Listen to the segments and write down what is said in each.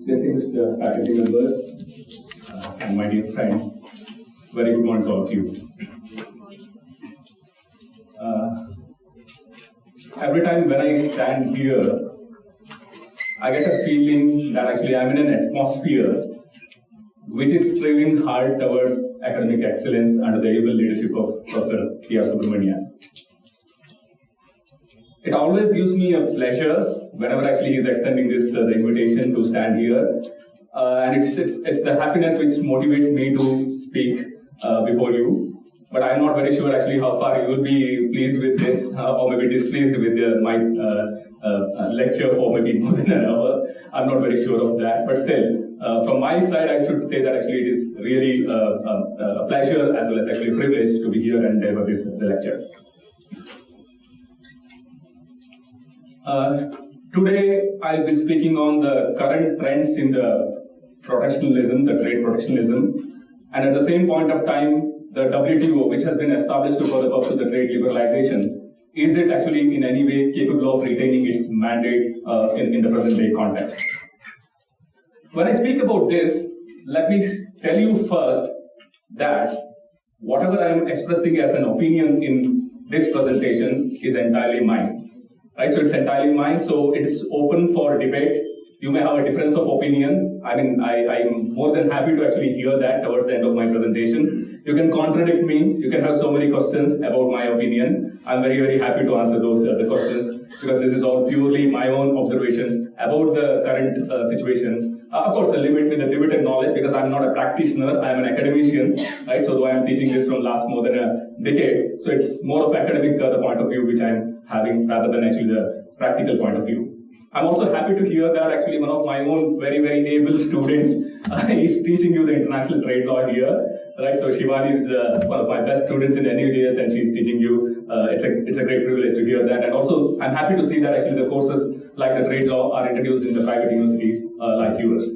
Distinguished faculty members and my dear friends, very good morning to all of you. Every time when I stand here, I get a feeling that actually I'm in an atmosphere which is striving hard towards academic excellence under the able leadership of Professor P.R. Subramanian. It always gives me a pleasure whenever actually he's extending this the invitation to stand here, and it's the happiness which motivates me to speak before you. But I'm not very sure actually how far you will be pleased with this, or maybe displeased with my lecture for maybe more than an hour. I'm not very sure of that, but still, from my side, I should say that actually it is really a pleasure as well as actually a privilege to be here and deliver this lecture. Today, I'll be speaking on the current trends in the protectionism, the trade protectionism, and at the same point of time, the WTO, which has been established for the purpose of the trade liberalization, is it actually in any way capable of retaining its mandate in the present day context? When I speak about this, let me tell you first that whatever I am expressing as an opinion in this presentation is entirely mine. Right, so it's entirely mine, so it is open for debate. You may have a difference of opinion. I mean, I'm more than happy to actually hear that towards the end of my presentation. You can contradict me. You can have so many questions about my opinion. I'm very, very happy to answer those the questions, because this is all purely my own observation about the current situation. Of course, a limit with a limited knowledge, because I'm not a practitioner. I'm an academician, right? So though I'm teaching this from last more than a decade, so it's more of academic the point of view which I'm having rather than actually the practical point of view. I'm also happy to hear that actually one of my own very, very able students is teaching you the international trade law here. Right, so Shivani is one of my best students in NUJS, and she's teaching you. It's a great privilege to hear that. And also, I'm happy to see that actually the courses like the trade law are introduced in the private universities like yours.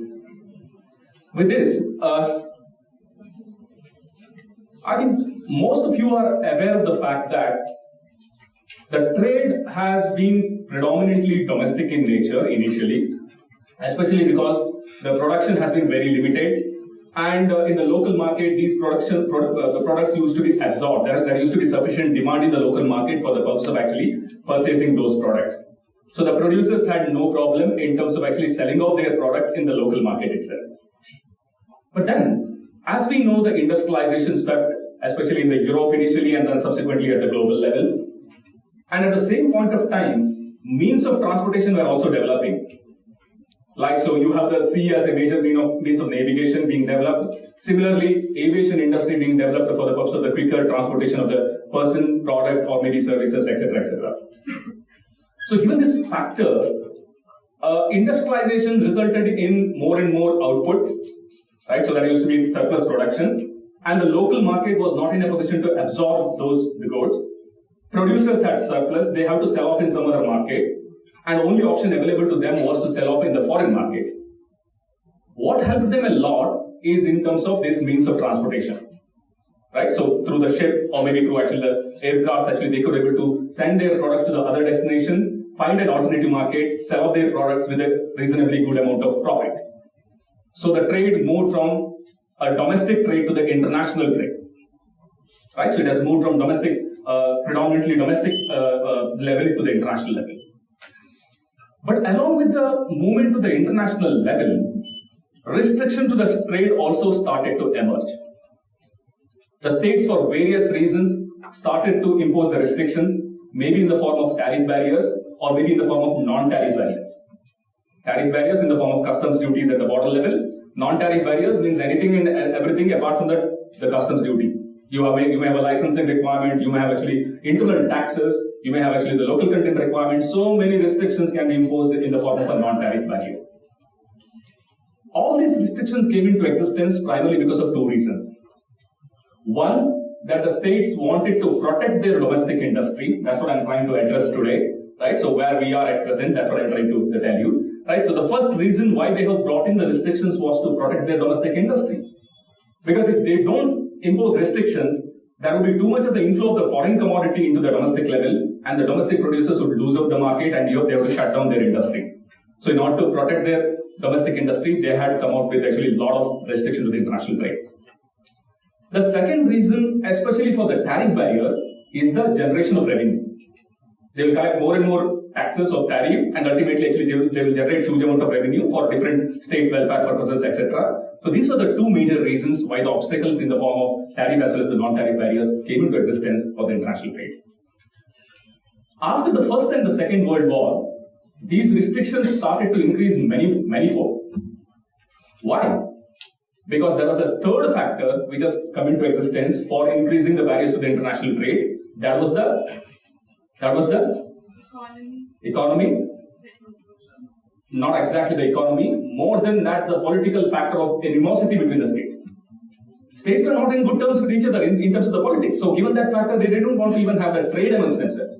With this, I think most of you are aware of the fact that the trade has been predominantly domestic in nature initially, especially because the production has been very limited. And in the local market, these the products used to be absorbed. There used to be sufficient demand in the local market for the purpose of actually purchasing those products. So the producers had no problem in terms of actually selling off their product in the local market itself. But then, as we know, the industrialization swept, especially in the Europe initially and then subsequently at the global level. And at the same point of time, means of transportation were also developing. Like, so you have the sea as a major means of navigation being developed. Similarly, aviation industry being developed for the purpose of the quicker transportation of the person, product, or maybe services, etc., etc. So given this factor, industrialization resulted in more and more output, right? So there used to be surplus production, and the local market was not in a position to absorb those goods. Producers had surplus, they have to sell off in some other market, and only option available to them was to sell off in the foreign market. What helped them a lot is in terms of this means of transportation, right? So through the ship, or maybe through actually the aircraft, actually they could be able to send their products to the other destinations, find an alternative market, sell off their products with a reasonably good amount of profit. So the trade moved from a domestic trade to the international trade, right? So it has moved from domestic, predominantly domestic level to the international level. But along with the movement to the international level, restriction to the trade also started to emerge. The states, for various reasons, started to impose the restrictions, maybe in the form of tariff barriers or maybe in the form of non-tariff barriers. Tariff barriers in the form of customs duties at the border level. Non-tariff barriers means anything and everything apart from the customs duty. You may have a licensing requirement, you may have actually internal taxes, you may have actually the local content requirement. So many restrictions can be imposed in the form of a non-tariff barrier. All these restrictions came into existence primarily because of two reasons. One, that the states wanted to protect their domestic industry. That's what I'm trying to address today, right? So where we are at present, that's what I'm trying to tell you, right? So the first reason why they have brought in the restrictions was to protect their domestic industry. Because if they don't impose restrictions, there would be too much of the inflow of the foreign commodity into the domestic level, and the domestic producers would lose out the market, and they have to shut down their industry. So in order to protect their domestic industry, they had come out with actually a lot of restriction to the international trade. The second reason, especially for the tariff barrier, is the generation of revenue. They will collect more and more taxes or tariff, and ultimately actually they will generate huge amount of revenue for different state welfare purposes, etc. So these were the two major reasons why the obstacles in the form of tariff as well as the non-tariff barriers came into existence for the international trade. After the First and the Second World War, these restrictions started to increase manyfold. Why? Because there was a third factor which has come into existence for increasing the barriers to the international trade. That was the economy. Not exactly the economy. More than that, the political factor of animosity between the states. States were not in good terms with each other in terms of the politics. So given that factor, they didn't want to even have a trade amongst themselves.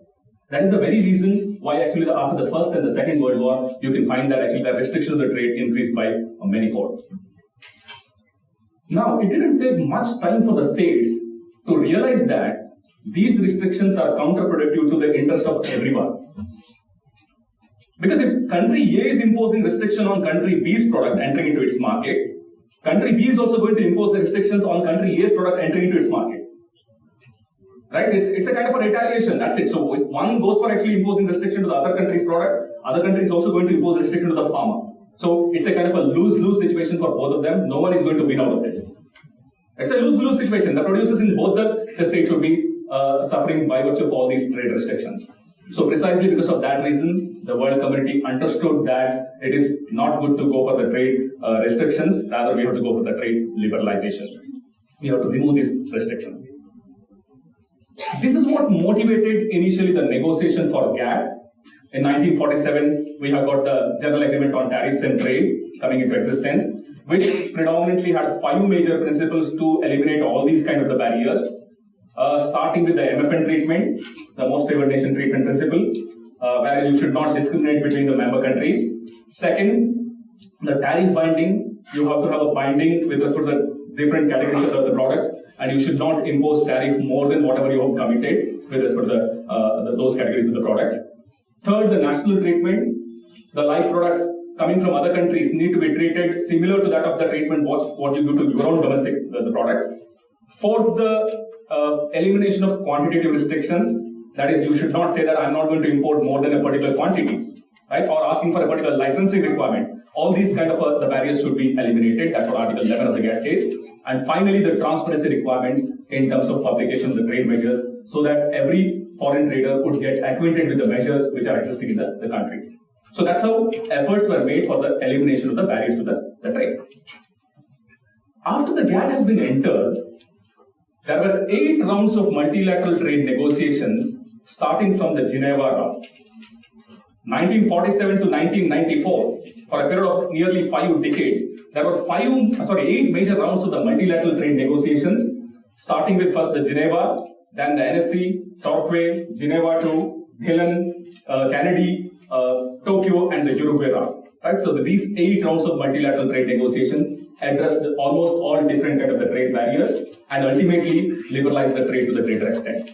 That is the very reason why actually after the First and the Second World War, you can find that actually the restriction of the trade increased by manyfold. Now, it didn't take much time for the states to realize that these restrictions are counterproductive to the interest of everyone. Because if country A is imposing restriction on country B's product entering into its market, country B is also going to impose restrictions on country A's product entering into its market. Right? It's a kind of a retaliation, that's it. So if one goes for actually imposing restriction to the other country's product, other country is also going to impose restriction to the farmer. So it's a kind of a lose-lose situation for both of them. No one is going to win out of this. It's a lose-lose situation. The producers in both the states should be suffering by virtue of all these trade restrictions. So precisely because of that reason, the world community understood that it is not good to go for the trade restrictions. Rather, we have to go for the trade liberalization. We have to remove these restrictions. This is what motivated initially the negotiation for GATT. In 1947, we have got the General Agreement on Tariffs and Trade coming into existence, which predominantly had 5 major principles to eliminate all these kind of the barriers. Starting with the MFN treatment, the most favored nation treatment principle, where you should not discriminate between the member countries. Second, the tariff binding, you have to have a binding with respect to the different categories of the products, and you should not impose tariff more than whatever you have committed with respect to those categories of the products. Third, the national treatment, the like products coming from other countries need to be treated similar to that of the treatment what you do to your own domestic the products. Fourth, the elimination of quantitative restrictions. That is, you should not say that I'm not going to import more than a particular quantity, right? Or asking for a particular licensing requirement. All these kind of the barriers should be eliminated. That's what Article 11 of the GATT says. And finally, the transparency requirements in terms of publication of the trade measures, so that every foreign trader could get acquainted with the measures which are existing in the countries. So that's how efforts were made for the elimination of the barriers to the trade. After the GATT has been entered, there were 8 rounds of multilateral trade negotiations starting from the Geneva round. 1947 to 1994, for a period of nearly 5 decades, there were 8 major rounds of the multilateral trade negotiations, starting with first the Geneva, then the NSC, Torquay, Geneva II, Helen, Kennedy, Tokyo, and the Uruguay round. Right? So these 8 rounds of multilateral trade negotiations addressed almost all different kind of the trade barriers and ultimately liberalized the trade to the greater extent.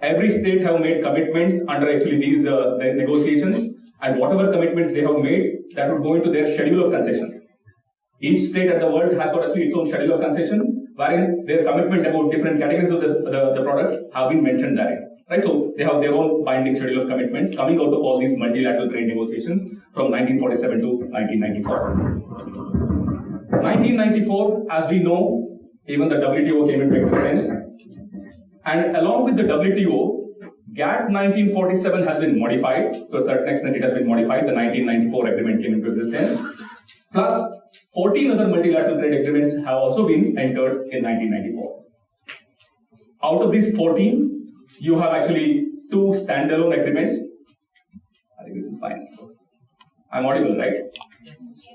Every state have made commitments under actually these negotiations, and whatever commitments they have made, that would go into their schedule of concessions. Each state at the world has got actually its own schedule of concession, wherein their commitment about different categories of the products have been mentioned therein. Right? So they have their own binding schedule of commitments coming out of all these multilateral trade negotiations from 1947 to 1994. 1994, as we know, even the WTO came into existence. And along with the WTO, GATT 1947 has been modified. To a certain extent, it has been modified. The 1994 agreement came into existence. Plus, 14 other multilateral trade agreements have also been entered in 1994. Out of these 14, you have actually 2 standalone agreements. I think this is fine. I'm audible, right?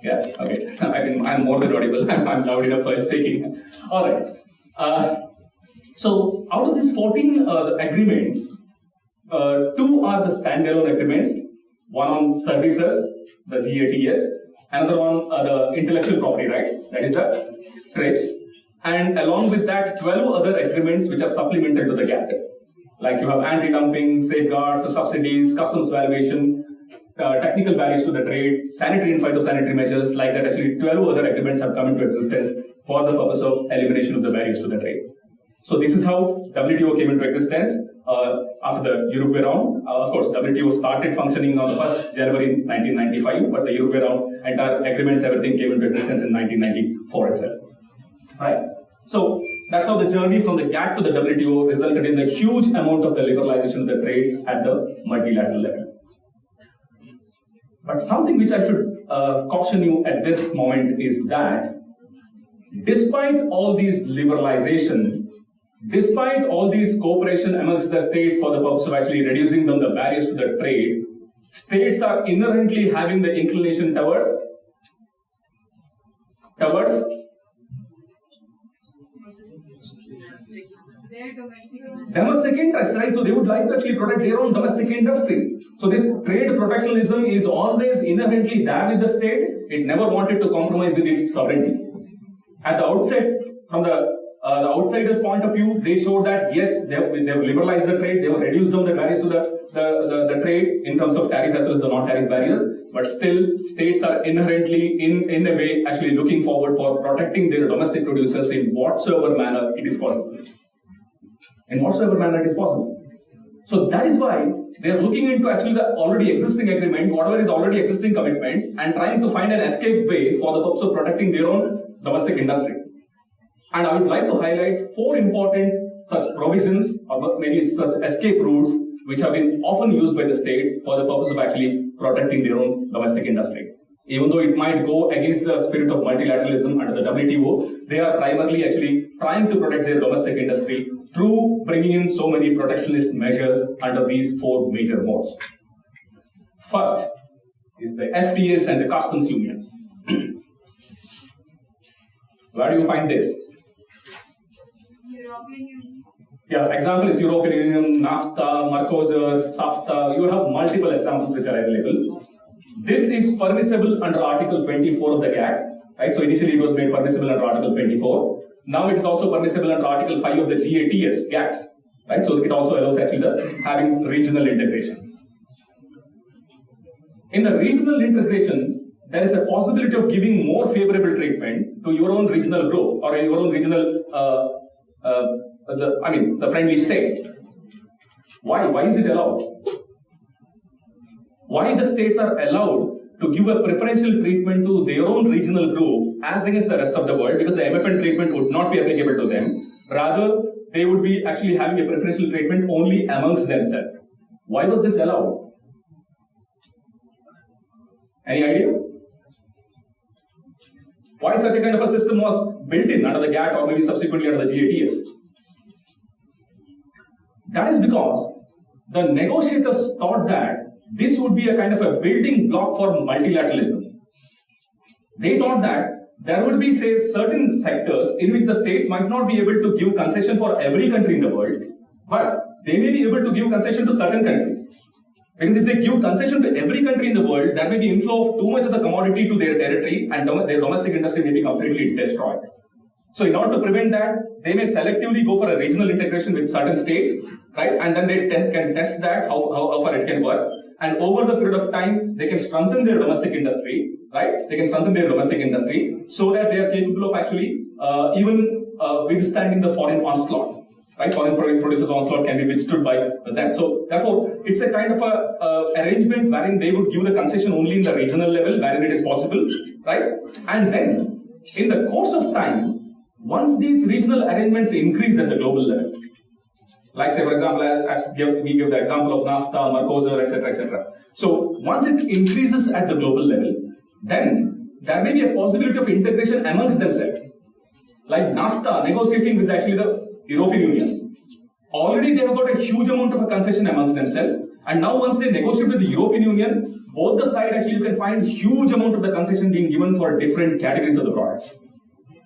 Yeah, okay. I'm more than audible. I'm loud enough for speaking. All right. So out of these 14 agreements, 2 are the standalone agreements. One on services, the GATS. Another one, the intellectual property rights, that is the TRIPS. And along with that, 12 other agreements which are supplemental to the GATT. Like you have anti-dumping, safeguards, subsidies, customs valuation, technical barriers to the trade, sanitary and phytosanitary measures, like that actually 12 other agreements have come into existence for the purpose of elimination of the barriers to the trade. So this is how WTO came into existence after the Uruguay round. Of course, WTO started functioning on the 1st January 1995, but the Uruguay round, entire agreements, everything came into existence in 1994 itself. Right? So that's how the journey from the GATT to the WTO resulted in a huge amount of the liberalization of the trade at the multilateral level. But something which I should caution you at this moment is that despite all these liberalization, despite all these cooperation amongst the states for the purpose of actually reducing down the barriers to the trade, states are inherently having the inclination towards their domestic interest, right? So they would like to actually protect their own domestic industry. So this trade protectionism is always inherently there with the state. It never wanted to compromise with its sovereignty. At the outset, from the outsider's point of view, they showed that yes, they have liberalized the trade, they have reduced down the barriers to the trade in terms of tariff as well as the non-tariff barriers, but still states are inherently in a way actually looking forward for protecting their domestic producers in whatsoever manner it is possible. In whatsoever manner it is possible. So that is why they are looking into actually the already existing agreement, whatever is already existing commitments, and trying to find an escape way for the purpose of protecting their own domestic industry. And I would like to highlight 4 important such provisions or maybe such escape routes which have been often used by the states for the purpose of actually protecting their own domestic industry. Even though it might go against the spirit of multilateralism under the WTO, they are primarily actually trying to protect their domestic industry through bringing in so many protectionist measures under these 4 major modes. First is the FTAs and the customs unions. Where do you find this? European Union. Yeah, example is European Union, NAFTA, Mercosur, SAFTA. You have multiple examples which are available. This is permissible under Article 24 of the GATT, right? So initially it was made permissible under Article 24. Now it is also permissible under Article 5 of the GATS, right? So it also allows actually having regional integration. In the regional integration, there is a possibility of giving more favorable treatment to your own regional group or your own regional, the friendly state. Why? Why is it allowed? Why the states are allowed to give a preferential treatment to their own regional group as against the rest of the world? Because the MFN treatment would not be applicable to them. Rather, they would be actually having a preferential treatment only amongst themselves. Why was this allowed? Any idea? Why such a kind of a system was built in under the GATT or maybe subsequently under the GATS? That is because the negotiators thought that this would be a kind of a building block for multilateralism. They thought that there would be, say, certain sectors in which the states might not be able to give concession for every country in the world, but they may be able to give concession to certain countries. Because if they give concession to every country in the world, there may be inflow of too much of the commodity to their territory and their domestic industry may be completely destroyed. So in order to prevent that, they may selectively go for a regional integration with certain states, right? And then they can test that, how far it can work. And over the period of time, they can strengthen their domestic industry, right? They can strengthen their domestic industry so that they are capable of actually even withstanding the foreign onslaught. Right, foreign producers onslaught can be withstood by them. So therefore, it's a kind of a arrangement wherein they would give the concession only in the regional level, wherein it is possible, right? And then, in the course of time, once these regional arrangements increase at the global level, like say for example, we give the example of NAFTA, Mercosur, etc., etc. So once it increases at the global level, then there may be a possibility of integration amongst themselves. Like NAFTA negotiating with actually the European Union. Already they have got a huge amount of a concession amongst themselves, and now once they negotiate with the European Union, both the sides actually you can find huge amount of the concession being given for different categories of the products.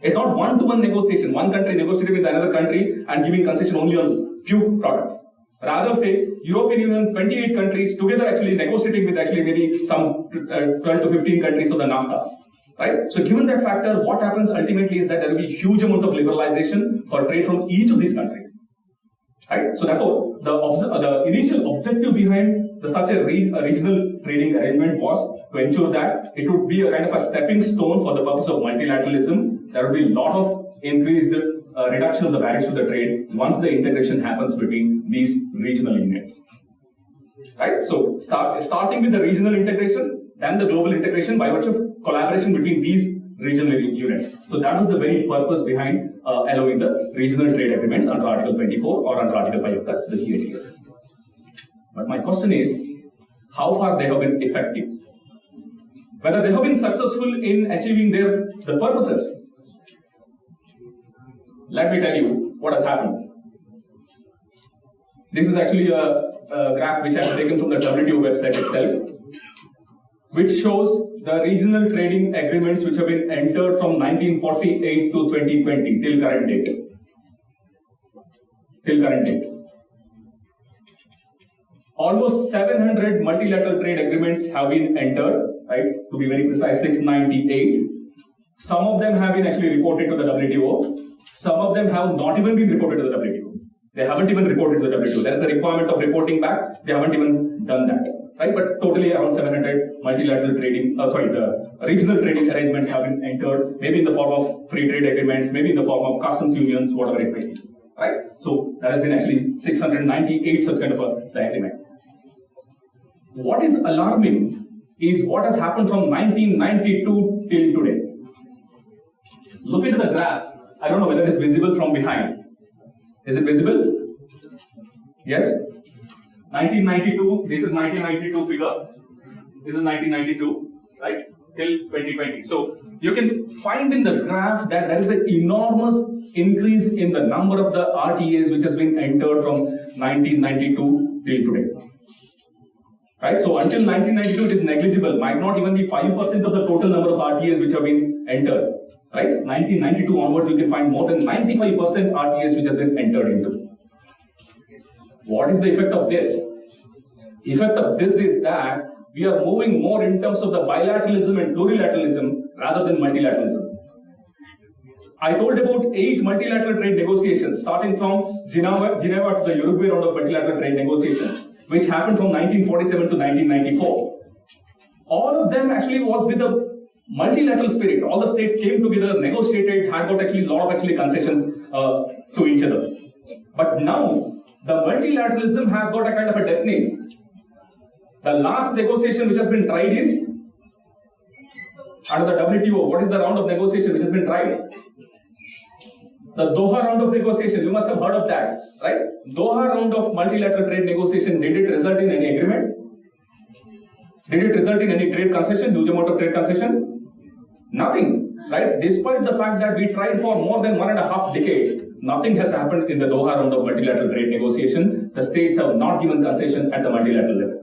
It's not one-to-one negotiation, one country negotiating with another country and giving concession only on few products. Rather say, European Union, 28 countries together actually negotiating with actually maybe some 12 to 15 countries of the NAFTA. Right? So given that factor, what happens ultimately is that there will be a huge amount of liberalization for trade from each of these countries. Right? So therefore, the initial objective behind such a regional trading arrangement was to ensure that it would be a kind of a stepping stone for the purpose of multilateralism. There would be a lot of increased reduction of the barriers to the trade once the integration happens between these regional units. Right? So starting with the regional integration, then the global integration by virtue of collaboration between these regional units. So that was the very purpose behind allowing the regional trade agreements under Article 24 or under Article 5 of the GATS. But my question is, how far they have been effective? Whether they have been successful in achieving the purposes. Let me tell you what has happened. This is actually a graph which I have taken from the WTO website itself, which shows the regional trading agreements which have been entered from 1948 to 2020 till current date. Almost 700 multilateral trade agreements have been entered, right? To be very precise, 698. Some of them have been actually reported to the WTO. Some of them have not even been reported to the WTO. They haven't even reported to the WTO. There is a requirement of reporting back. They haven't even done that, right? But totally around 700 multilateral trading, the regional trading arrangements have been entered, maybe in the form of free trade agreements, maybe in the form of customs unions, whatever it may be, right? So there has been actually 698 such kind of agreements. What is alarming is what has happened from 1992 till today. Look into the graph. I don't know whether it is visible from behind. Is it visible? Yes? 1992, this is 1992 figure. This is 1992, right? Till 2020. So you can find in the graph that there is an enormous increase in the number of the RTAs which has been entered from 1992 till today. Right? So until 1992 it is negligible, might not even be 5% of the total number of RTAs which have been entered. Right? 1992 onwards you can find more than 95% RTAs which has been entered into. What is the effect of this? Effect of this is that we are moving more in terms of the bilateralism and plurilateralism rather than multilateralism. I told about 8 multilateral trade negotiations starting from Geneva to the Uruguay round of multilateral trade negotiation, which happened from 1947 to 1994. All of them actually was with a multilateral spirit. All the states came together, negotiated, had got actually a lot of actually concessions to each other. But now, the multilateralism has got a kind of a death name. The last negotiation which has been tried is under the WTO. What is the round of negotiation which has been tried? The Doha round of negotiation. You must have heard of that, right? Doha round of multilateral trade negotiation. Did it result in any agreement? Did it result in any trade concession? Huge amount of trade concession? Nothing, right? Despite the fact that we tried for more than 1.5 decades, nothing has happened in the Doha round of multilateral trade negotiation. The states have not given concession at the multilateral level.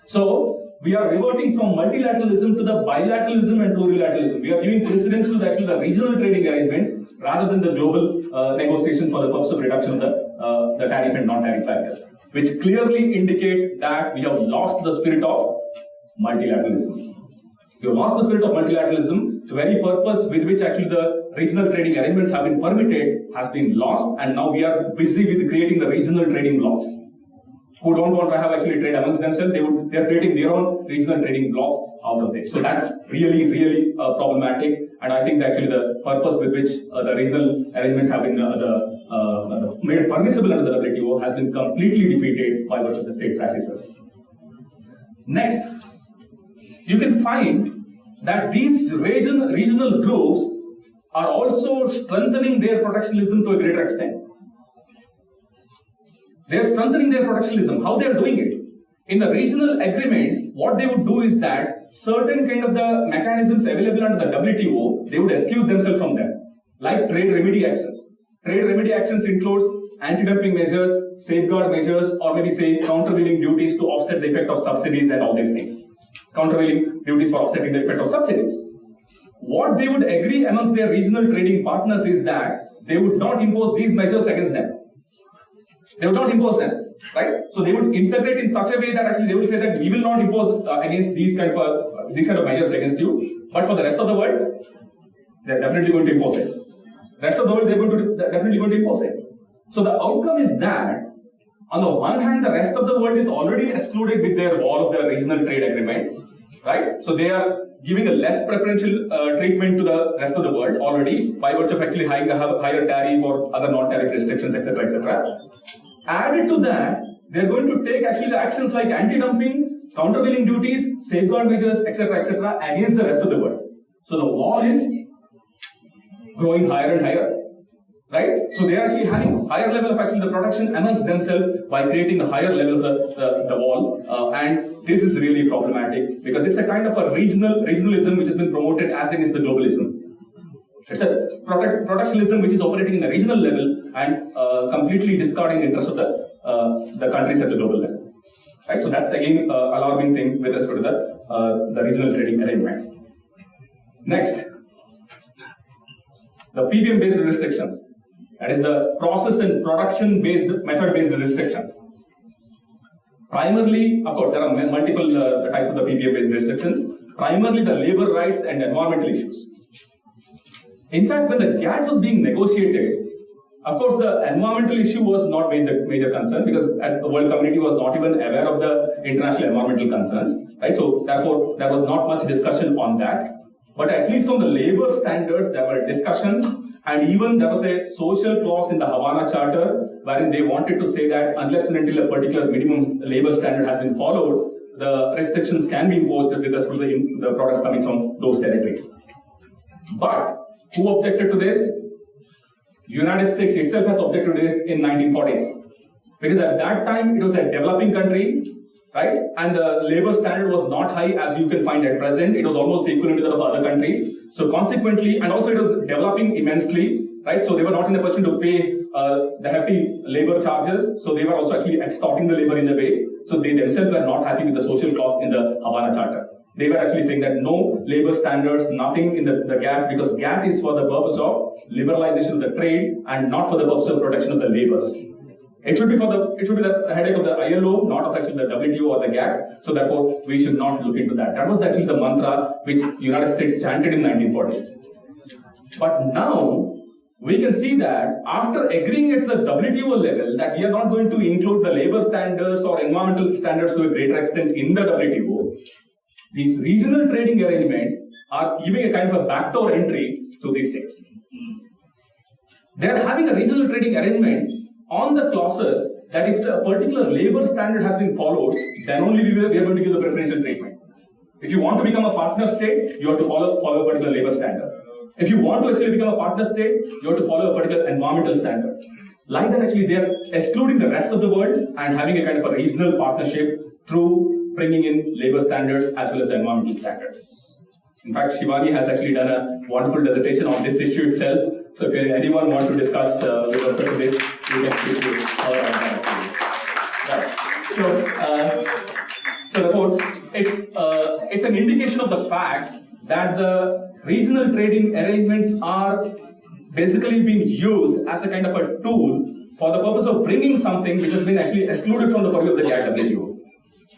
So, we are reverting from multilateralism to the bilateralism and plurilateralism. We are giving precedence to the regional trading arrangements rather than the global negotiation for the purpose of reduction of the tariff and non-tariff barriers, which clearly indicate that we have lost the spirit of multilateralism. We have lost the spirit of multilateralism. The very purpose with which actually the regional trading arrangements have been permitted has been lost, and now we are busy with creating the regional trading blocks. Who don't want to have actually trade amongst themselves, they are creating their own regional trading blocks out of this. So that's really problematic, and I think that actually the purpose with which the regional arrangements have been made permissible under the WTO has been completely defeated by virtue of the state practices. Next, you can find that these regional groups are also strengthening their protectionism to a greater extent. They are strengthening their protectionism. How they are doing it? In the regional agreements, what they would do is that certain kind of the mechanisms available under the WTO, they would excuse themselves from them, like trade remedy actions. Trade remedy actions includes anti-dumping measures, safeguard measures, or maybe say countervailing duties to offset the effect of subsidies and all these things. Countervailing duties for offsetting the effect of subsidies. What they would agree amongst their regional trading partners is that they would not impose these measures against them. They would not impose them, right? So they would integrate in such a way that actually they will say that we will not impose against these kind of measures against you, but for the rest of the world, they're definitely going to impose it. Rest of the world, they're definitely going to impose it. So the outcome is that On the one hand, the rest of the world is already excluded with their wall of the regional trade agreement, right? So they are giving a less preferential treatment to the rest of the world already by virtue of actually having a higher tariff or other non-tariff restrictions, etc., etc. Added to that, they are going to take actually the actions like anti-dumping, countervailing duties, safeguard measures, etc., against the rest of the world. So the wall is growing higher and higher, right? So they are actually having higher level of actually the protection amongst themselves by creating a higher level of the wall, and this is really problematic because it's a kind of a regionalism which has been promoted as against the globalism. It's a protectionism which is operating in the regional level and completely discarding the interests of the countries at the global level. Right? So that's again alarming thing with respect to the regional trading arrangements. Next, the Pvm-based restrictions. That is the process and production-based, method-based restrictions. Primarily, of course, there are multiple types of the Pvm-based restrictions. Primarily, the labor rights and environmental issues. In fact, when the GATT was being negotiated, of course, the environmental issue was not the major concern because the world community was not even aware of the international environmental concerns, right? So, therefore, there was not much discussion on that. But at least on the labor standards, there were discussions, and even there was a social clause in the Havana Charter wherein they wanted to say that unless and until a particular minimum labor standard has been followed, the restrictions can be imposed with respect to the products coming from those territories. But who objected to this? United States itself has objected to this in 1940s. Because at that time, it was a developing country, right? And the labor standard was not high as you can find at present. It was almost equivalent to that of other countries. So consequently, and also it was developing immensely, right? So they were not in a position to pay the hefty labor charges. So they were also actually extorting the labor in a way. So they themselves were not happy with the social clause in the Havana Charter. They were actually saying that no labor standards, nothing in the GATT, because GATT is for the purpose of liberalization of the trade and not for the purpose of protection of the laborers. It should be the headache of the ILO, not of actually the WTO or the GATT. So therefore, we should not look into that. That was actually the mantra which United States chanted in 1940s. But now we can see that after agreeing at the WTO level that we are not going to include the labor standards or environmental standards to a greater extent in the WTO, these regional trading arrangements are giving a kind of a backdoor entry to these things. They are having a regional trading arrangement on the clauses that if a particular labor standard has been followed, then only we are going to give the preferential treatment. If you want to become a partner state, you have to follow a particular labor standard. If you want to actually become a partner state, you have to follow a particular environmental standard. Like that, actually, they are excluding the rest of the world and having a kind of a regional partnership through bringing in labor standards as well as the environmental standards. In fact, Shivani has actually done a wonderful dissertation on this issue itself. So if anyone wants to discuss with respect to this, you can speak to her on that. Right. So therefore, it's an indication of the fact that the regional trading arrangements are basically being used as a kind of a tool for the purpose of bringing something which has been actually excluded from the purview of the GATT WTO.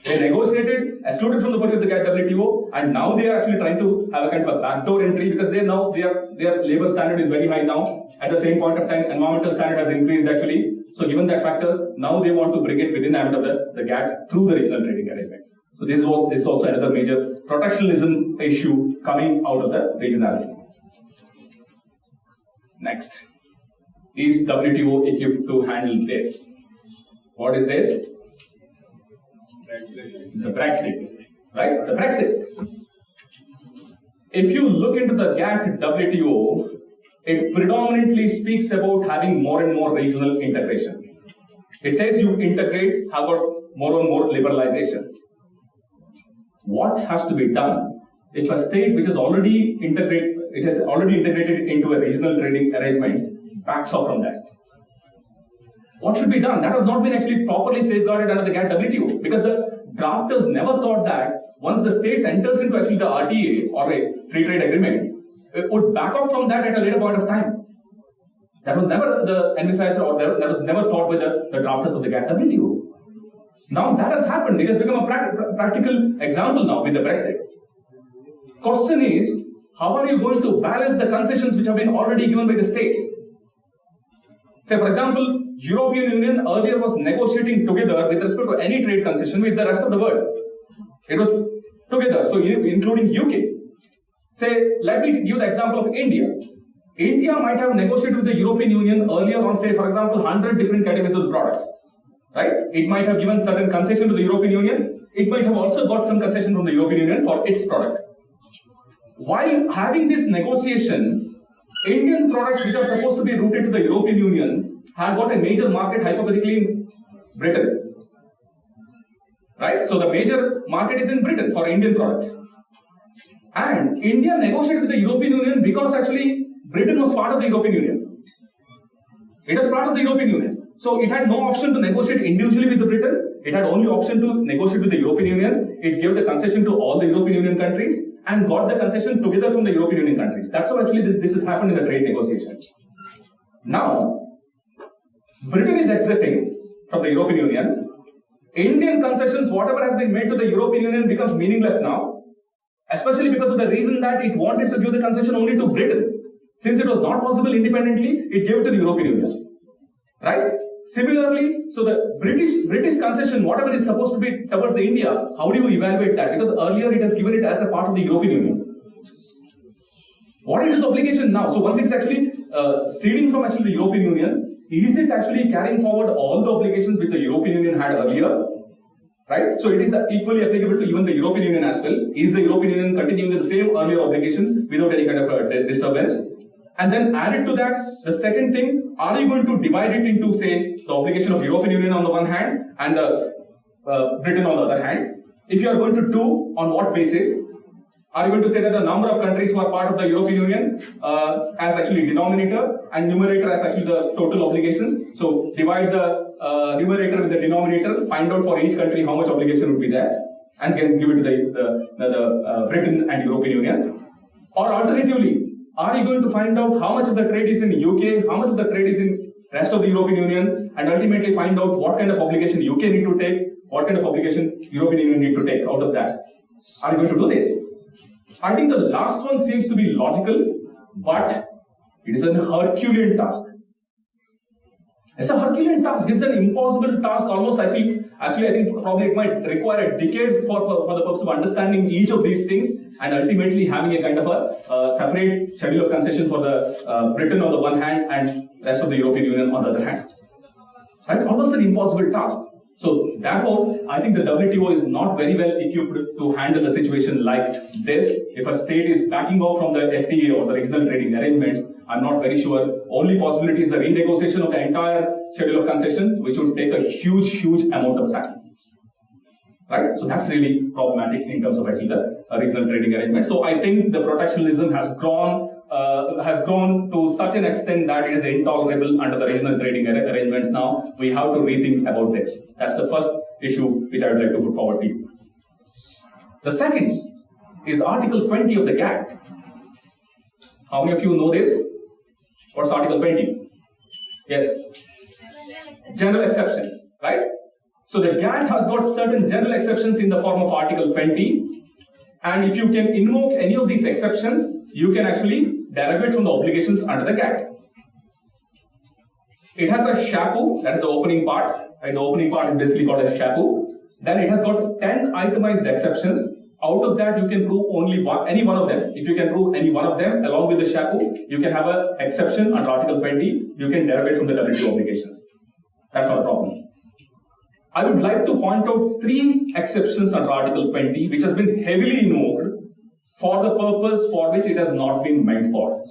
They negotiated, excluded from the purview of the GATT WTO, and now they are actually trying to have a kind of a backdoor entry because their labor standard is very high now. At the same point of time, environmental standard has increased actually. So given that factor, now they want to bring it within the ambit of the GATT through the regional trading arrangements. So this is also another major protectionism issue coming out of the regionalism. Next, is WTO equipped to handle this? What is this? The Brexit, right? The Brexit. If you look into the GATT WTO, it predominantly speaks about having more and more regional integration. It says you integrate, how about more and more liberalization? What has to be done if a state which is already integrated into a regional trading arrangement backs off from that? What should be done? That has not been actually properly safeguarded under the GATT WTO because the drafters never thought that once the states enters into actually the RTA or a free trade agreement, it would back off from that at a later point of time. That was never the envisaged or that was never thought by the drafters of the GATT WTO. Now that has happened. It has become a practical example now with the Brexit. Question is, how are you going to balance the concessions which have been already given by the states? Say, for example, European Union earlier was negotiating together with respect to any trade concession with the rest of the world. It was together, so including UK. Say, let me give the example of India. India might have negotiated with the European Union earlier on, say, for example, 100 different categories of products. Right? It might have given certain concession to the European Union. It might have also got some concession from the European Union for its product. While having this negotiation, Indian products which are supposed to be routed to the European Union have got a major market hypothetically in Britain. Right? So the major market is in Britain for Indian products. And India negotiated with the European Union because actually Britain was part of the European Union. It was part of the European Union. So it had no option to negotiate individually with Britain. It had only option to negotiate with the European Union. It gave the concession to all the European Union countries and got the concession together from the European Union countries. That's how actually this has happened in the trade negotiation. Now, Britain is exiting from the European Union. Indian concessions, whatever has been made to the European Union, becomes meaningless now, especially because of the reason that it wanted to give the concession only to Britain. Since it was not possible independently, it gave it to the European Union. Right? Similarly, so the British concession, whatever is supposed to be towards the India, how do you evaluate that? Because earlier it has given it as a part of the European Union. What is its obligation now? So once it's actually ceding from actually the European Union, is it actually carrying forward all the obligations which the European Union had earlier? Right? So it is equally applicable to even the European Union as well. Is the European Union continuing with the same earlier obligation without any kind of disturbance? And then added to that, the second thing, are you going to divide it into, say, the obligation of European Union on the one hand and the Britain on the other hand? If you are going to do, on what basis? Are you going to say that the number of countries who are part of the European Union as actually denominator and numerator as actually the total obligations? So divide the numerator with the denominator, find out for each country how much obligation would be there, and then give it to the Britain and European Union. Or alternatively, are you going to find out how much of the trade is in the UK, how much of the trade is in rest of the European Union, and ultimately find out what kind of obligation UK need to take, what kind of obligation European Union need to take out of that? Are you going to do this? I think the last one seems to be logical, but it is a Herculean task. It's a Herculean task. It's an impossible task. Almost, actually, I think probably it might require a decade for the purpose of understanding each of these things and ultimately having a kind of a separate schedule of concession for the Britain on the one hand and rest of the European Union on the other hand. Right? Almost an impossible task. So therefore, I think the WTO is not very well equipped to handle a situation like this. If a state is backing off from the FTA or the regional trading arrangements, I'm not very sure. Only possibility is the renegotiation of the entire schedule of concession, which would take a huge amount of time. Right? So that's really problematic in terms of actually the regional trading arrangements. So I think the protectionism has grown to such an extent that it is intolerable under the regional trading arrangements now. We have to rethink about this. That's the first issue which I would like to put forward to you. The second is Article 20 of the GATT. How many of you know this? What's Article 20? Yes? General exceptions, right? So the GATT has got certain general exceptions in the form of Article 20. And if you can invoke any of these exceptions, you can actually derogate from the obligations under the GATT. It has a chapeau, that is the opening part. And the opening part is basically called a chapeau. Then it has got 10 itemized exceptions. Out of that, you can prove any one of them. If you can prove any one of them along with the chapeau, you can have an exception under Article 20. You can derogate from the WTO obligations. That's not a problem. I would like to point out 3 exceptions under Article 20, which has been heavily invoked for the purpose for which it has not been meant for.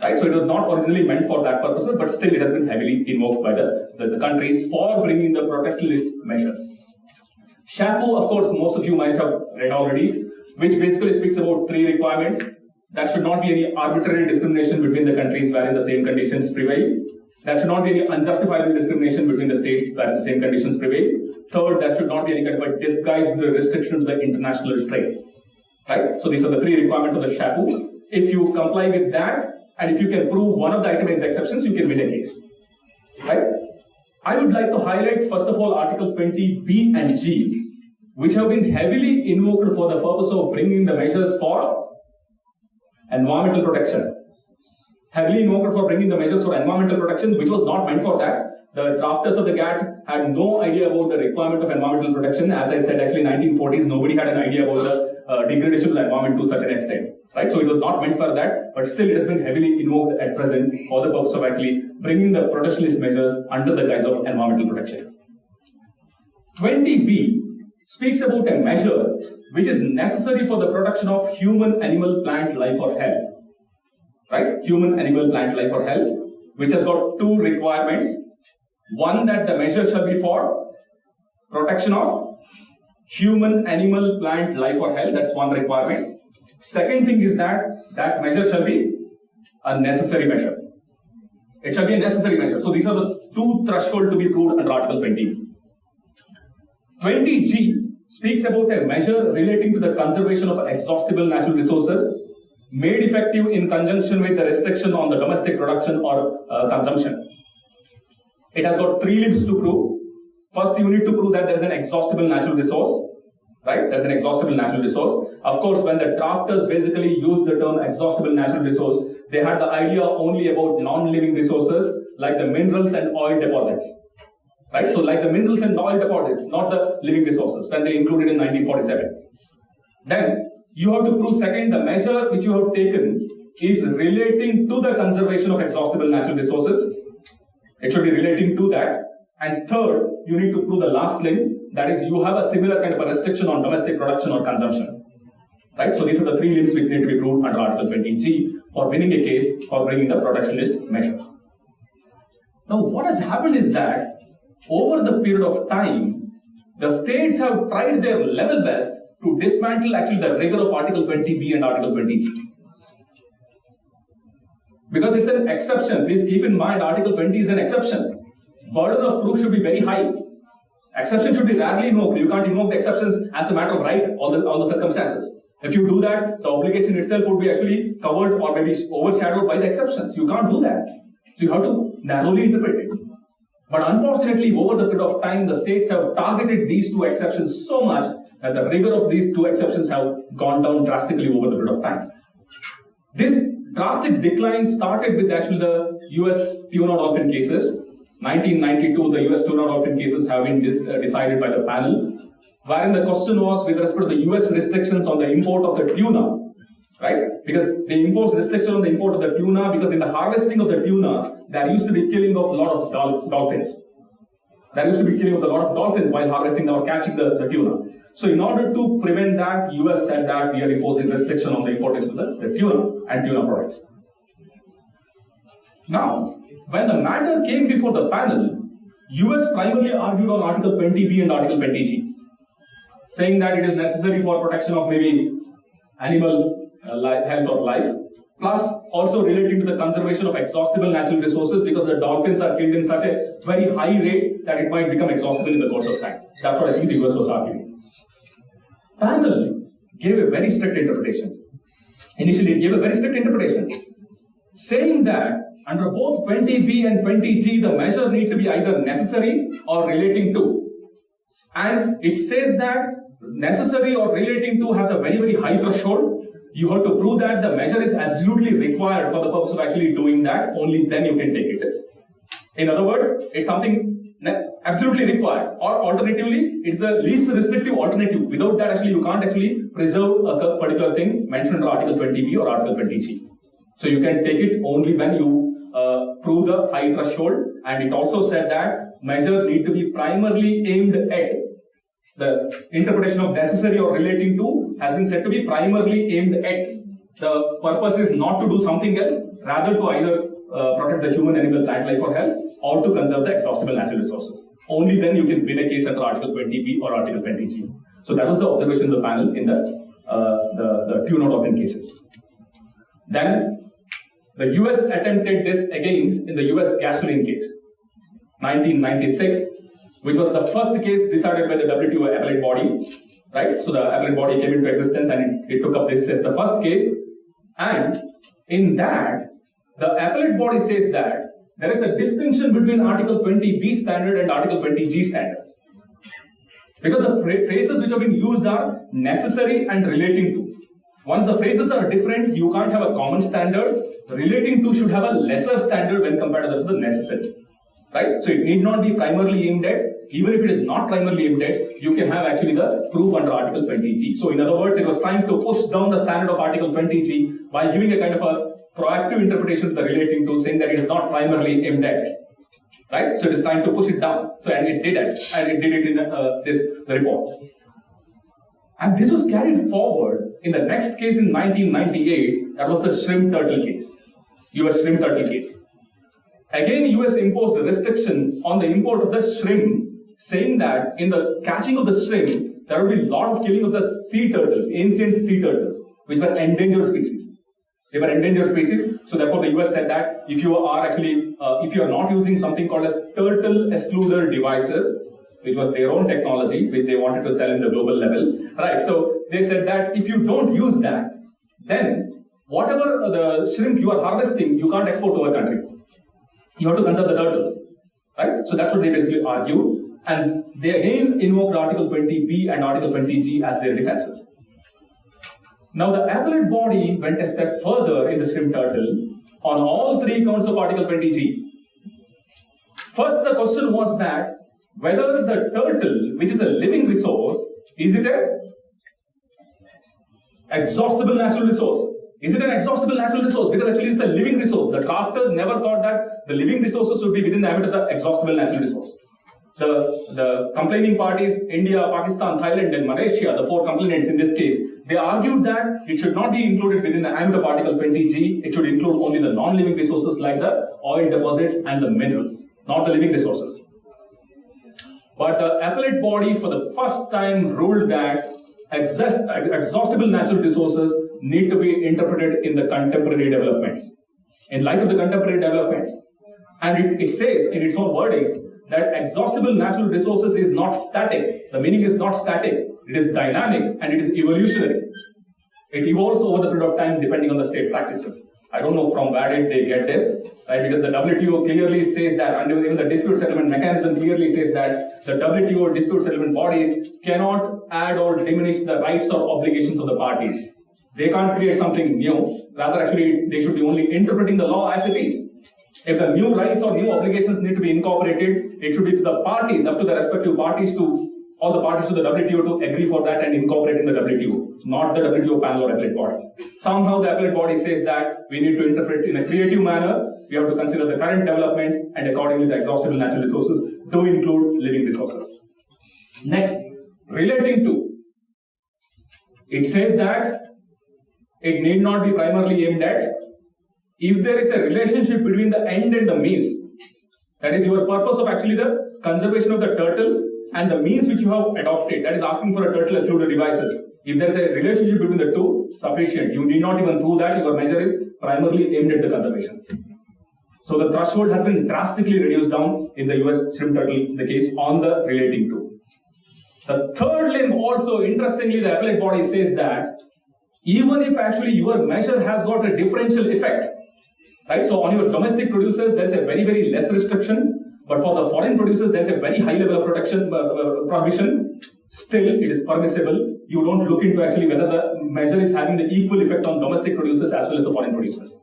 Right? So it was not originally meant for that purpose, but still it has been heavily invoked by the countries for bringing the protectionist measures. Chapeau, of course, most of you might have read already, which basically speaks about 3 requirements. There should not be any arbitrary discrimination between the countries wherein the same conditions prevail. There should not be any unjustifiable discrimination between the states where the same conditions prevail. Third, there should not be any kind of a disguised restriction to the international trade. Right? So these are the 3 requirements of the chapeau. If you comply with that, and if you can prove one of the itemized exceptions, you can win a case. Right? I would like to highlight, first of all, Article 20B and G, which have been heavily invoked for the purpose of bringing the measures for environmental protection. heavily invoked for bringing the measures for environmental protection, which was not meant for that. The drafters of the GATT had no idea about the requirement of environmental protection. As I said, actually, in 1940s, nobody had an idea about the degradation of the environment to such an extent. Right? So it was not meant for that, but still it has been heavily invoked at present for the purpose of actually bringing the protectionist measures under the guise of environmental protection. 20B speaks about a measure which is necessary for the protection of human, animal, plant, life or health. Right? Human, animal, plant, life or health, which has got two requirements. One, that the measure shall be for protection of human, animal, plant, life or health. That's one requirement. Second thing is that that measure shall be a necessary measure. It shall be a necessary measure. So these are the two thresholds to be proved under Article 20. 20G speaks about a measure relating to the conservation of exhaustible natural resources made effective in conjunction with the restriction on the domestic production or consumption. It has got three limbs to prove. First, you need to prove that there is an exhaustible natural resource. Right? There's an exhaustible natural resource. Of course, when the drafters basically used the term exhaustible natural resource, they had the idea only about non-living resources like the minerals and oil deposits. Right? So like the minerals and oil deposits, not the living resources, when they included in 1947. Then you have to prove second, the measure which you have taken is relating to the conservation of exhaustible natural resources. It should be relating to that. And third, you need to prove the last link, that is, you have a similar kind of a restriction on domestic production or consumption. Right? So these are the three links which need to be proved under Article 20G for winning a case for bringing the protectionist measures. Now, what has happened is that over the period of time, the states have tried their level best to dismantle actually the rigor of Article 20B and Article 20G. Because it's an exception. Please keep in mind, Article 20 is an exception. Burden of proof should be very high. Exception should be rarely invoked. You can't invoke the exceptions as a matter of right, all the circumstances. If you do that, the obligation itself would be actually covered or maybe overshadowed by the exceptions. You can't do that. So you have to narrowly interpret it. But unfortunately, over the period of time, the states have targeted these two exceptions so much that the rigor of these two exceptions have gone down drastically over the period of time. This drastic decline started with actually the US tuna dolphin cases. 1992, the US tuna dolphin cases have been decided by the panel, wherein the question was with respect to the US restrictions on the import of the tuna, right? Because they imposed restriction on the import of the tuna because in the harvesting of the tuna, there used to be killing of a lot of dolphins. There used to be killing of a lot of dolphins while harvesting or catching the tuna. So in order to prevent that, US said that we are imposing restriction on the importation of the tuna and tuna products. Now, when the matter came before the panel, US primarily argued on Article 20B and Article 20G, saying that it is necessary for protection of maybe animal health or life, plus also relating to the conservation of exhaustible natural resources because the dolphins are killed in such a very high rate that it might become exhaustible in the course of time. That's what I think the US was arguing. Panel gave a very strict interpretation. Initially, it gave a very strict interpretation, saying that under both 20B and 20G, the measure need to be either necessary or relating to. And it says that necessary or relating to has a very, very high threshold. You have to prove that the measure is absolutely required for the purpose of actually doing that. Only then you can take it. In other words, it's something absolutely required. Or alternatively, it's the least restrictive alternative. Without that, actually, you can't actually preserve a particular thing mentioned under Article 20B or Article 20G. So you can take it only when you prove the high threshold, and it also said that measure need to be primarily aimed at. The interpretation of necessary or relating to has been said to be primarily aimed at. The purpose is not to do something else, rather to either protect the human, animal, plant life or health, or to conserve the exhaustible natural resources. Only then you can win a case under Article 20B or Article 20G. So that was the observation of the panel in the tuna dolphin cases. Then the US attempted this again in the US gasoline case, 1996, which was the first case decided by the WTO appellate body, right? So the appellate body came into existence and it took up this as the first case. And in that, the appellate body says that there is a distinction between Article 20B standard and Article 20G standard. Because the phrases which have been used are necessary and relating to. Once the phrases are different, you can't have a common standard. Relating to should have a lesser standard when compared to the necessary. Right? So it need not be primarily aimed at. Even if it is not primarily aimed at, you can have actually the proof under Article 20G. So in other words, it was trying to push down the standard of Article 20G by giving a kind of a proactive interpretation to the relating to, saying that it is not primarily aimed at. Right? So it is trying to push it down. So and it did it. And it did it in the report. And this was carried forward in the next case in 1998. That was the shrimp turtle case. US shrimp turtle case. Again, US imposed a restriction on the import of the shrimp, saying that in the catching of the shrimp, there would be a lot of killing of the sea turtles, ancient sea turtles, which were endangered species. They were endangered species, so therefore the US said that if you are actually, if you are not using something called as turtle excluder devices, which was their own technology, which they wanted to sell in the global level, right? So they said that if you don't use that, then whatever the shrimp you are harvesting, you can't export to our country. You have to conserve the turtles, right? So that's what they basically argued, and they again invoked Article 20B and Article 20G as their defenses. Now the appellate body went a step further in the shrimp turtle on all three counts of Article 20G. First, the question was that whether the turtle, which is a living resource, is it an exhaustible natural resource? Is it an exhaustible natural resource? Because actually it's a living resource. The drafters never thought that the living resources should be within the ambit of the exhaustible natural resource. The complaining parties, India, Pakistan, Thailand, and Malaysia, the four complainants in this case, they argued that it should not be included within the ambit of Article 20G. It should include only the non-living resources like the oil deposits and the minerals, not the living resources. But the appellate body for the first time ruled that exhaustible natural resources need to be interpreted in the contemporary developments, in light of the contemporary developments. And it says in its own wordings that exhaustible natural resources is not static. The meaning is not static. It is dynamic and it is evolutionary. It evolves over the period of time depending on the state practices. I don't know from where did they get this, right? Because the WTO clearly says that, and even the dispute settlement mechanism clearly says that the WTO dispute settlement bodies cannot add or diminish the rights or obligations of the parties. They can't create something new. Rather, actually, they should be only interpreting the law as it is. If the new rights or new obligations need to be incorporated, it should be to the parties, up to the respective parties, to all the parties to the WTO to agree for that and incorporate in the WTO, not the WTO panel or appellate body. Somehow the appellate body says that we need to interpret in a creative manner. We have to consider the current developments, and accordingly the exhaustible natural resources do include living resources. Next, relating to. It says that it need not be primarily aimed at. If there is a relationship between the end and the means, that is your purpose of actually the conservation of the turtles and the means which you have adopted, that is asking for a turtle excluder devices. If there is a relationship between the two, sufficient. You need not even prove that your measure is primarily aimed at the conservation. So the threshold has been drastically reduced down in the US shrimp turtle, the case on the relating to. The third limb also, interestingly, the appellate body says that even if actually your measure has got a differential effect, right? So on your domestic producers, there is a very, very less restriction. But for the foreign producers, there is a very high level of protection prohibition. Still, it is permissible. You don't look into actually whether the measure is having the equal effect on domestic producers as well as the foreign producers.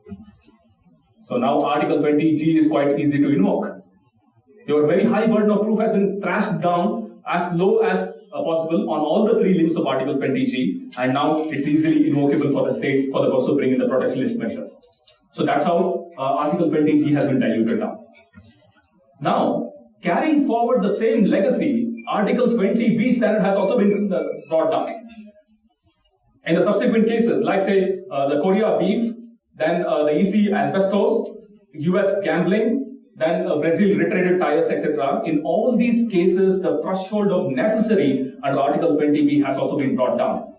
So now Article 20G is quite easy to invoke. Your very high burden of proof has been thrashed down as low as possible on all the three limbs of Article 20G, and now it's easily invocable for the states for the purpose of bringing the protectionist measures. So that's how Article 20G has been diluted down. Now, carrying forward the same legacy, Article 20B standard has also been brought down. In the subsequent cases, like say the Korea beef, then the EC asbestos, US gambling, then Brazil retreaded tires, etc. In all these cases, the threshold of necessary under Article 20B has also been brought down,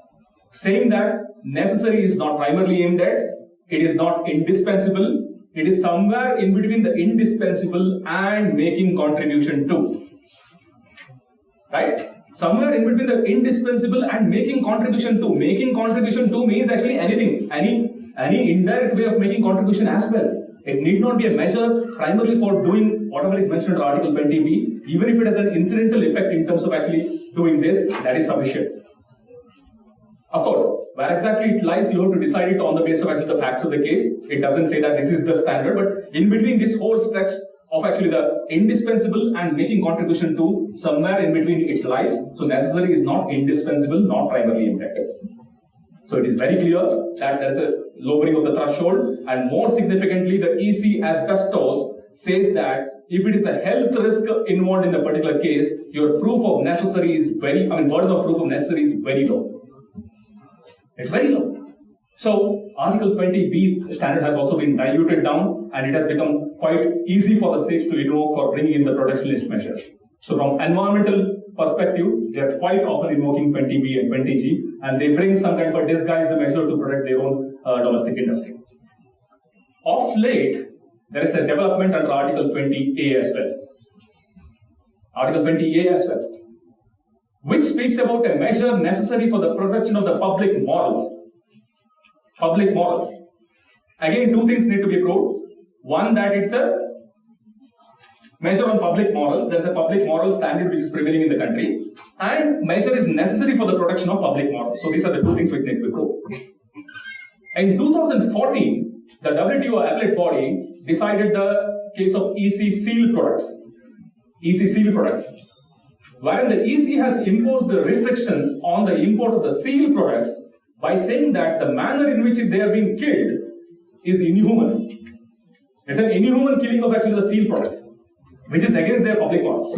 saying that necessary is not primarily aimed at, it is not indispensable, it is somewhere in between the indispensable and making contribution to. Right? Somewhere in between the indispensable and making contribution to. Making contribution to means actually anything, any indirect way of making contribution as well. It need not be a measure primarily for doing whatever is mentioned in Article 20B. Even if it has an incidental effect in terms of actually doing this, that is sufficient. Of course, Where exactly it lies, you have to decide it on the basis of actually the facts of the case. It doesn't say that this is the standard, but in between this whole stretch of actually the indispensable and making contribution to, somewhere in between it lies. So necessary is not indispensable, not primarily imperative. So it is very clear that there is a lowering of the threshold, and more significantly, the EC asbestos says that if it is a health risk involved in a particular case, your proof of necessary is burden of proof of necessary is very low. It's very low. So Article 20B standard has also been diluted down, and it has become quite easy for the states to invoke for bringing in the protectionist measures. So from environmental perspective, they are quite often invoking 20B and 20G, and they bring some kind of a disguised measure to protect their own domestic industry. Of late, there is a development under Article 20A as well. Article 20A as well, which speaks about a measure necessary for the protection of the public morals. Public morals. Again, two things need to be proved. One, that it's a measure on public morals. There's a public moral standard which is prevailing in the country, and measure is necessary for the protection of public morals. So these are the two things which need to be proved. In 2014, the WTO appellate body decided the case of EC seal products. EC seal products, wherein the EC has imposed the restrictions on the import of the seal products by saying that the manner in which they are being killed is inhuman. It's an inhuman killing of actually the seal products, which is against their public morals.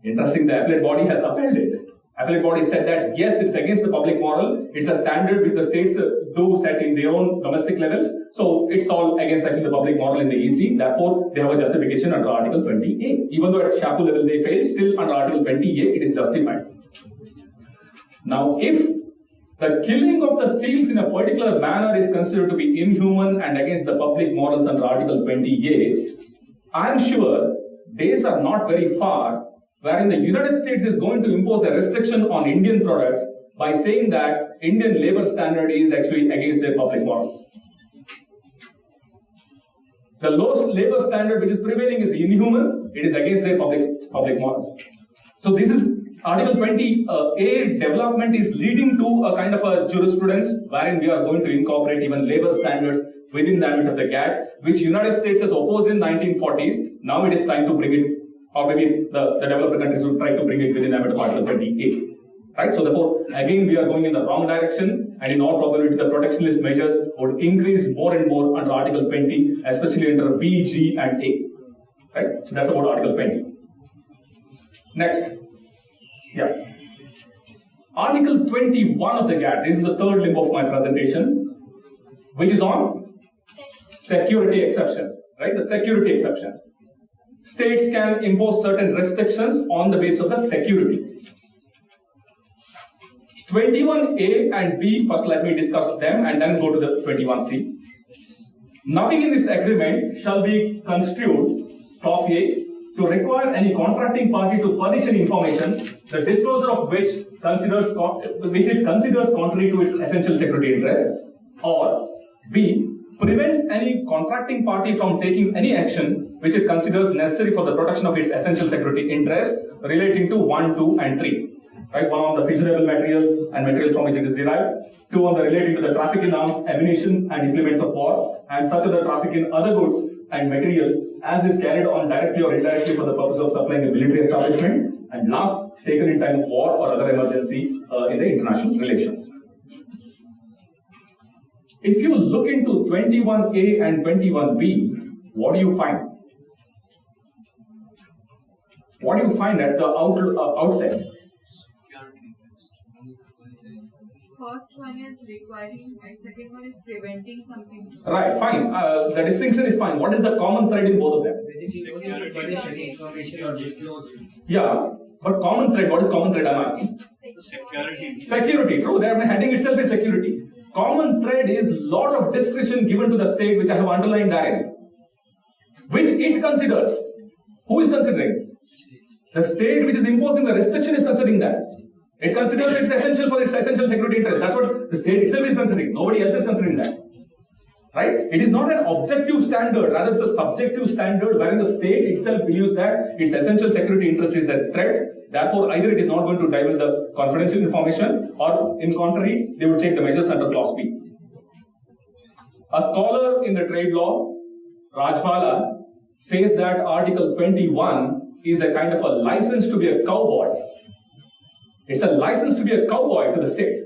Interesting, the appellate body has upheld it. Appellate body said that yes, it's against the public moral, it's a standard which the states do set in their own domestic level, so it's all against actually the public moral in the EC, therefore they have a justification under Article 20A. Even though at SHAPU level they fail, still under Article 20A it is justified. Now if the killing of the seals in a particular manner is considered to be inhuman and against the public morals under Article 20A, I am sure days are not very far wherein the United States is going to impose a restriction on Indian products by saying that Indian labor standard is actually against their public morals. The lowest labor standard which is prevailing is inhuman, it is against their public morals. So this is Article 20A development is leading to a kind of a jurisprudence wherein we are going to incorporate even labor standards within the ambit of the GATT, which United States has opposed in 1940s. Now it is time to bring it, or maybe the developed countries will try to bring it within the ambit of Article 20A. Right? So therefore, again, we are going in the wrong direction, and in all probability, the protectionist measures would increase more and more under Article 20, especially under B, G, and A. Right? So that's about Article 20. Next. Yeah. Article 21 of the GATT, this is the third limb of my presentation, which is on security exceptions, right? The security exceptions. States can impose certain restrictions on the basis of the security. 21A and B, first let me discuss them and then go to the 21C. Nothing in this agreement shall be construed, clause A, to require any contracting party to furnish any information, the disclosure of which it considers contrary to its essential security interest, or B, prevents any contracting party from taking any action which it considers necessary for the protection of its essential security interest relating to 1, 2, and 3. Right? 1 on the fissurable materials and materials from which it is derived, 2 on the relating to the traffic in arms, ammunition, and implements of war, and such other traffic in other goods and materials as is carried on directly or indirectly for the purpose of supplying a military establishment, and last, taken in time of war or other emergency in the international relations. If you look into 21A and 21B, what do you find? What do you find at the outset? First one is requiring and second one is preventing something. Right, fine. The distinction is fine. What is the common thread in both of them? Yeah, but common thread, what is common thread I'm asking? Security. Security, true. The heading itself is security. Common thread is lot of discretion given to the state, which I have underlined therein, which it considers. Who is considering? The state which is imposing the restriction is considering that. It considers it's essential for its essential security interest. That's what the state itself is considering. Nobody else is considering that. Right? It is not an objective standard, rather it's a subjective standard wherein the state itself believes that its essential security interest is a threat. Therefore, either it is not going to divulge the confidential information, or in contrary, they would take the measures under clause B. A scholar in the trade law, Rajbala, says that Article 21 is a kind of a license to be a cowboy. It's a license to be a cowboy to the states,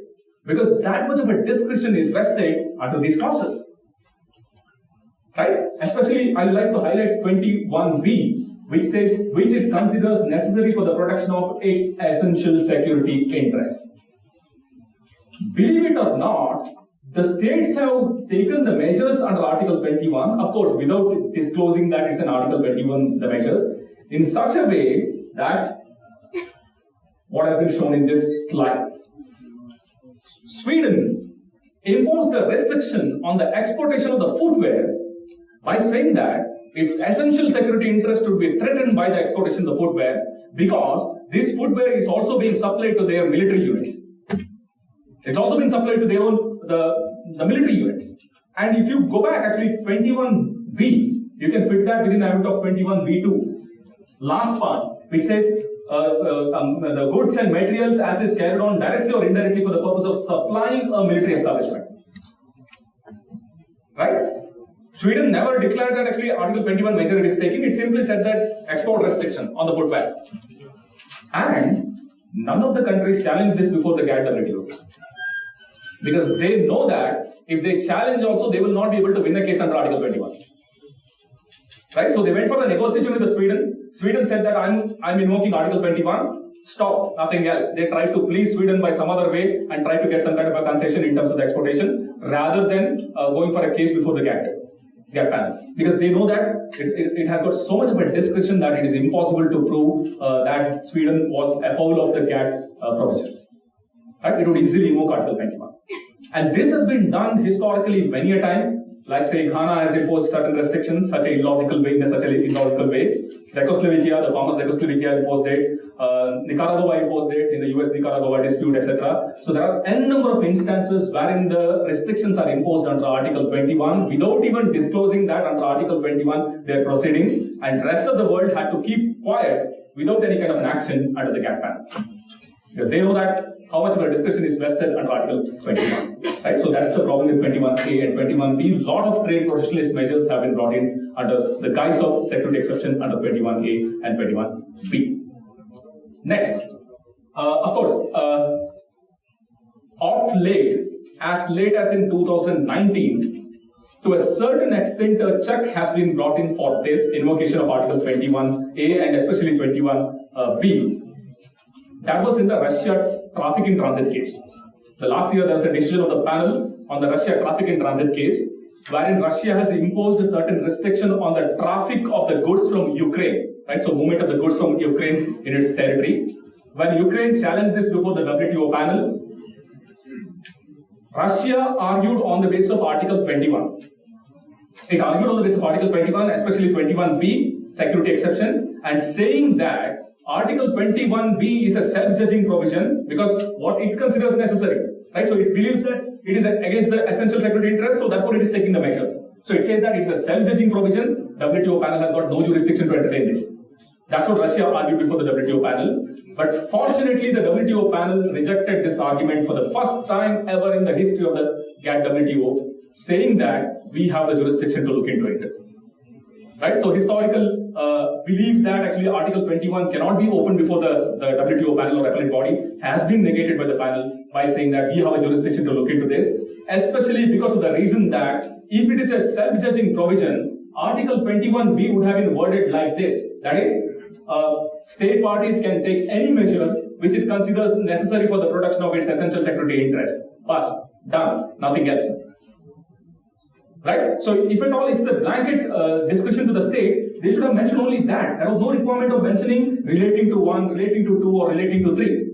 because that much of a discretion is vested under these clauses. Right? Especially, I would like to highlight 21B, which says, which it considers necessary for the protection of its essential security interests. Believe it or not, the states have taken the measures under Article 21, of course, without disclosing that it's an Article 21, the measures, in such a way that what has been shown in this slide. Sweden imposed a restriction on the exportation of the footwear by saying that its essential security interest would be threatened by the exportation of the footwear, because this footwear is also being supplied to their military units. It's also been supplied to their own the military units. And if you go back, actually 21B, you can fit that within the ambit of 21B2. Last part, which says the goods and materials as is carried on directly or indirectly for the purpose of supplying a military establishment. Right? Sweden never declared that actually Article 21 measure it is taking. It simply said that export restriction on the footwear. And none of the countries challenged this before the GATT-WTO. Because they know that if they challenge also, they will not be able to win a case under Article 21. Right? So they went for the negotiation with the Sweden. Sweden said that I'm invoking Article 21. Stop, nothing else. They tried to please Sweden by some other way and try to get some kind of a concession in terms of the exportation, rather than going for a case before the GATT panel. Because they know that it has got so much of a discretion that it is impossible to prove that Sweden was afoul of the GATT provisions. Right? It would easily invoke Article 21. And this has been done historically many a time. Like say Ghana has imposed certain restrictions, such an illogical way, in such an illogical way. Czechoslovakia, the former Czechoslovakia imposed it. Nicaragua imposed it in the US-Nicaragua dispute, etc. So there are n number of instances wherein the restrictions are imposed under Article 21 without even disclosing that under Article 21 they are proceeding, and rest of the world had to keep quiet without any kind of an action under the GATT panel. Because they know that how much of a discretion is vested under Article 21. Right? So that's the problem with 21A and 21B. A lot of trade protectionist measures have been brought in under the guise of security exception under 21A and 21B. Next, of course, of late, as late as in 2019, to a certain extent, a check has been brought in for this invocation of Article 21A and especially 21B. That was in the Russia traffic in transit case. The last year there was a decision of the panel on the Russia traffic in transit case, wherein Russia has imposed a certain restriction on the traffic of the goods from Ukraine. Right? So movement of the goods from Ukraine in its territory. When Ukraine challenged this before the WTO panel, Russia argued on the basis of Article 21. It argued on the basis of Article 21, especially 21B, security exception, and saying that Article 21B is a self-judging provision because what it considers necessary. Right? So it believes that it is against the essential security interest, so therefore it is taking the measures. So it says that it's a self-judging provision. WTO panel has got no jurisdiction to entertain this. That's what Russia argued before the WTO panel. But fortunately, the WTO panel rejected this argument for the first time ever in the history of the GATT-WTO, saying that we have the jurisdiction to look into it. Right? So historical belief that actually Article 21 cannot be opened before the WTO panel or appellate body has been negated by the panel by saying that we have a jurisdiction to look into this, especially because of the reason that if it is a self-judging provision, Article 21B would have been worded like this. That is, state parties can take any measure which it considers necessary for the protection of its essential security interest. Bas, done, nothing else. Right? So if at all it's the blanket discretion to the state, they should have mentioned only that. There was no requirement of mentioning relating to 1, relating to 2, or relating to 3.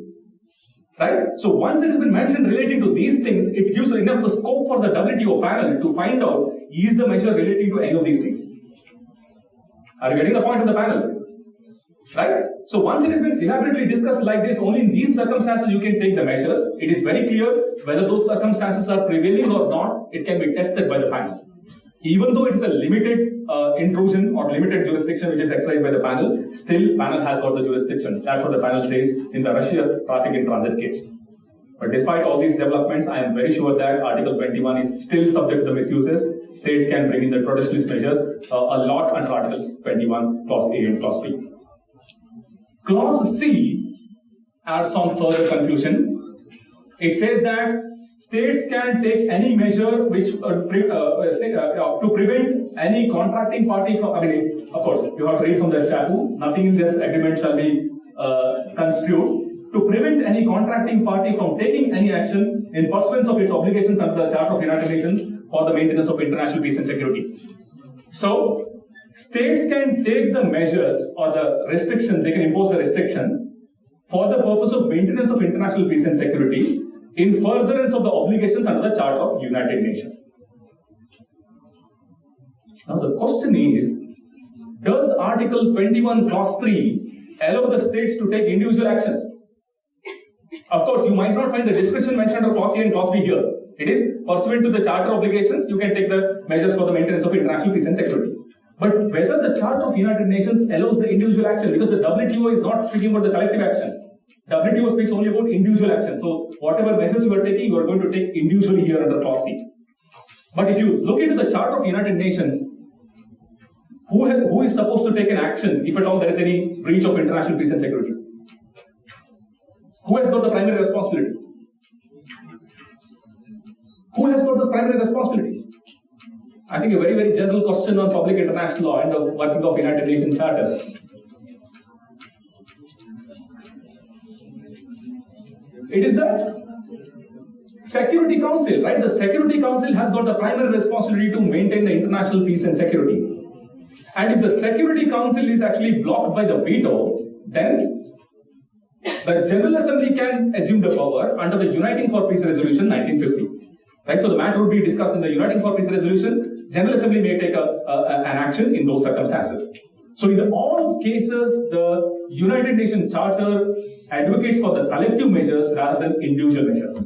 Right? So once it has been mentioned relating to these things, it gives enough scope for the WTO panel to find out, is the measure relating to any of these things? Are you getting the point of the panel? Right? So once it has been elaborately discussed like this, only in these circumstances you can take the measures. It is very clear whether those circumstances are prevailing or not. It can be tested by the panel. Even though it is a limited intrusion or limited jurisdiction which is exercised by the panel, still panel has got the jurisdiction. That's what the panel says in the Russia traffic in transit case. But despite all these developments, I am very sure that Article 21 is still subject to the misuses. States can bring in the protectionist measures a lot under Article 21, Clause A and Clause B. Clause C adds on further confusion. It says that states can take any measure which to prevent any contracting party from, of course, you have to read from the statute, nothing in this agreement shall be construed, to prevent any contracting party from taking any action in pursuance of its obligations under the Charter of the United Nations for the maintenance of international peace and security. So, states can take the measures or the restrictions, they can impose the restrictions for the purpose of maintenance of international peace and security in furtherance of the obligations under the Charter of United Nations. Now the question is, does Article 21 Clause 3 allow the states to take individual actions? Of course, you might not find the discretion mentioned under Clause A and Clause B here. It is pursuant to the Charter obligations, you can take the measures for the maintenance of international peace and security. But whether the Charter of United Nations allows the individual action, because the WTO is not speaking about the collective action. WTO speaks only about individual action. So whatever measures you are taking, you are going to take individually here under Clause C. But if you look into the Charter of United Nations, who is supposed to take an action if at all there is any breach of international peace and security? Who has got the primary responsibility? Who has got the primary responsibility? I think a very, very general question on public international law and the working of United Nations Charter. It is the Security Council, right? The Security Council has got the primary responsibility to maintain the international peace and security. And if the Security Council is actually blocked by the veto, then the General Assembly can assume the power under the Uniting for Peace Resolution 1950. Right? So the matter would be discussed in the Uniting for Peace Resolution. General Assembly may take an action in those circumstances. So in all cases, the United Nations Charter advocates for the collective measures rather than individual measures.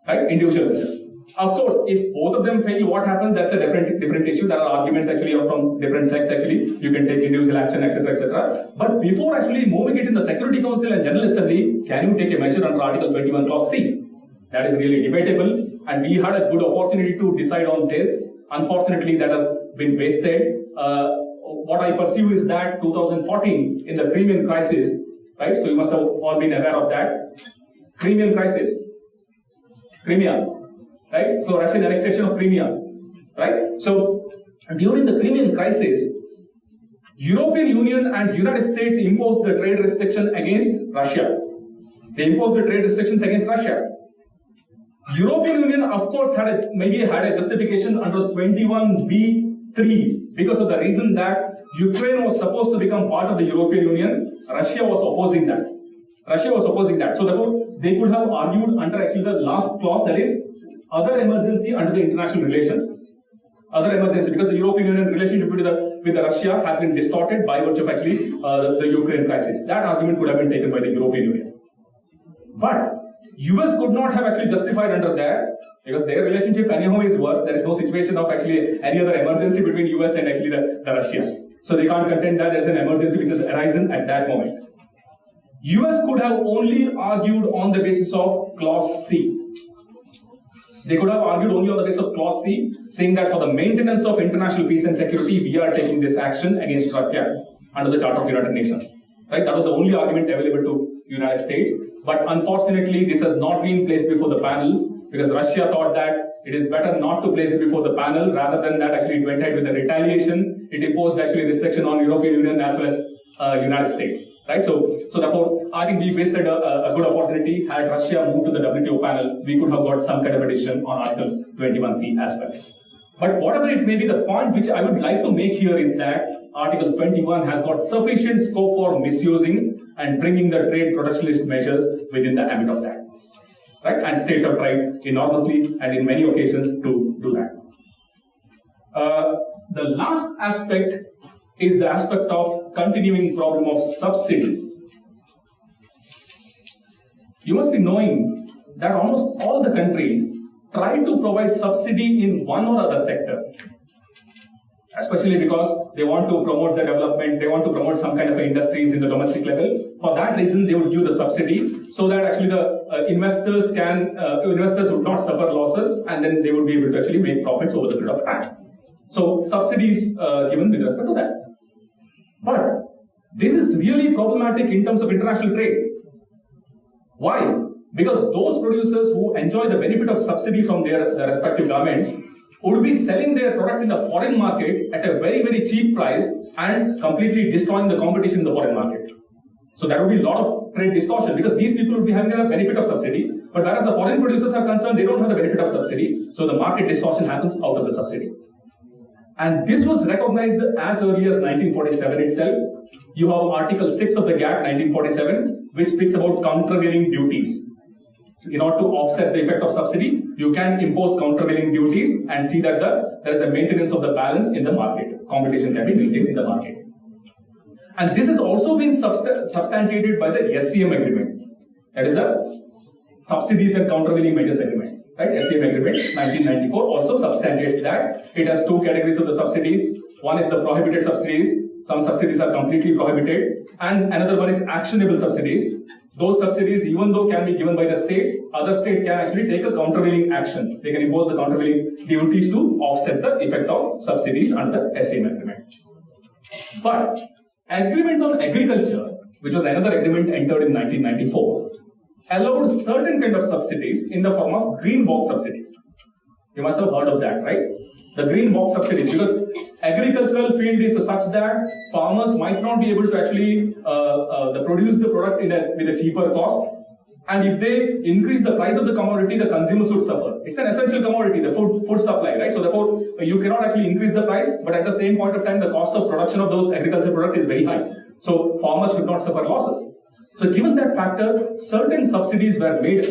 Right? Individual measures. Of course, if both of them fail, what happens? That's a different issue. There are arguments actually from different sects. Actually, you can take individual action, etc., etc. But before actually moving it in the Security Council and General Assembly, can you take a measure under Article 21 Clause C? That is really debatable, and we had a good opportunity to decide on this. Unfortunately, that has been wasted. What I perceive is that 2014 in the Crimean crisis, right? So you must have all been aware of that. Crimean crisis, Crimea. Right? So Russian annexation of Crimea, right? So during the Crimean crisis, European Union and United States imposed the trade restriction against Russia. They imposed the trade restrictions against Russia. European Union, of course, maybe had a justification under 21b(3) because of the reason that Ukraine was supposed to become part of the European Union. Russia was opposing that. So therefore, they could have argued under actually the last clause, that is other emergency under the international relations. Other emergency, because the European Union relationship with Russia has been distorted by virtue of actually the Ukraine crisis. That argument could have been taken by the European Union. But US could not have actually justified under that, because their relationship anyhow is worse. There is no situation of actually any other emergency between US and actually the Russia. So they can't contend that there is an emergency which has arisen at that moment. US could have only argued on the basis of Clause C. They could have argued only on the basis of Clause C, saying that for the maintenance of international peace and security, we are taking this action against Russia under the Charter of the United Nations. Right? That was the only argument available to the United States. But unfortunately, this has not been placed before the panel, because Russia thought that it is better not to place it before the panel. Rather than that, actually it went ahead with the retaliation. It imposed actually restriction on European Union as well as United States. Right? So therefore, I think we wasted a good opportunity. Had Russia moved to the WTO panel, we could have got some kind of a decision on Article 21C as well. But whatever it may be, the point which I would like to make here is that Article 21 has got sufficient scope for misusing and bringing the trade protectionist measures within the ambit of that. Right? And states have tried enormously and in many occasions to do that. The last aspect is the aspect of continuing problem of subsidies. You must be knowing that almost all the countries try to provide subsidy in one or other sector, especially because they want to promote the development, they want to promote some kind of industries in the domestic level. For that reason, they would give the subsidy so that actually the investors would not suffer losses, and then they would be able to actually make profits over the period of time. So subsidies given with respect to that. But this is really problematic in terms of international trade. Why? Because those producers who enjoy the benefit of subsidy from their respective governments would be selling their product in the foreign market at a very, very cheap price and completely destroying the competition in the foreign market. So there would be a lot of trade distortion because these people would be having the benefit of subsidy, but whereas the foreign producers are concerned, they don't have the benefit of subsidy, so the market distortion happens out of the subsidy. And this was recognized as early as 1947 itself. You have Article 6 of the GATT 1947, which speaks about countervailing duties. In order to offset the effect of subsidy, you can impose countervailing duties and see that there is a maintenance of the balance in the market. Competition can be maintained in the market. And this is also being substantiated by the SCM agreement. That is the Subsidies and Countervailing Measures Agreement. Right? SCM agreement 1994 also substantiates that it has two categories of the subsidies. One is the prohibited subsidies. Some subsidies are completely prohibited. And another one is actionable subsidies. Those subsidies, even though can be given by the states, other states can actually take a countervailing action. They can impose the countervailing duties to offset the effect of subsidies under the SCM agreement. But agreement on agriculture, which was another agreement entered in 1994, allowed certain kind of subsidies in the form of green box subsidies. You must have heard of that, right? The green box subsidies, because agricultural field is such that farmers might not be able to actually produce the product with a cheaper cost, and if they increase the price of the commodity, the consumers would suffer. It's an essential commodity, the food supply, right? So therefore, you cannot actually increase the price, but at the same point of time, the cost of production of those agricultural products is very high. So farmers should not suffer losses. So given that factor, certain subsidies were made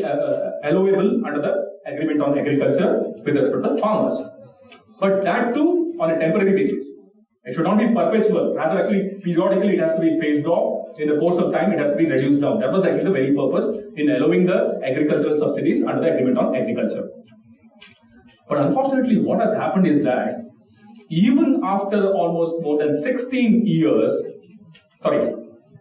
allowable under the agreement on agriculture with respect to farmers. But that too on a temporary basis. It should not be perpetual. Rather, actually, periodically it has to be phased off. In the course of time, it has to be reduced down. That was actually the very purpose in allowing the agricultural subsidies under the agreement on agriculture. But unfortunately, what has happened is that even after almost more than 16 years,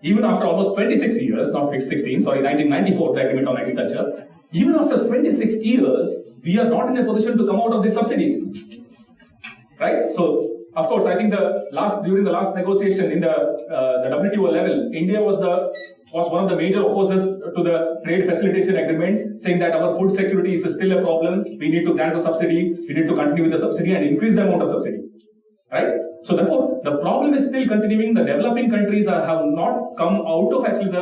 even after almost 26 years, not 1994, the agreement on agriculture, even after 26 years, we are not in a position to come out of these subsidies. Right? So, of course, I think during the last negotiation in the WTO level, India was one of the major opposers to the trade facilitation agreement, saying that our food security is still a problem. We need to grant the subsidy. We need to continue with the subsidy and increase the amount of subsidy. Right? So therefore, the problem is still continuing. The developing countries have not come out of actually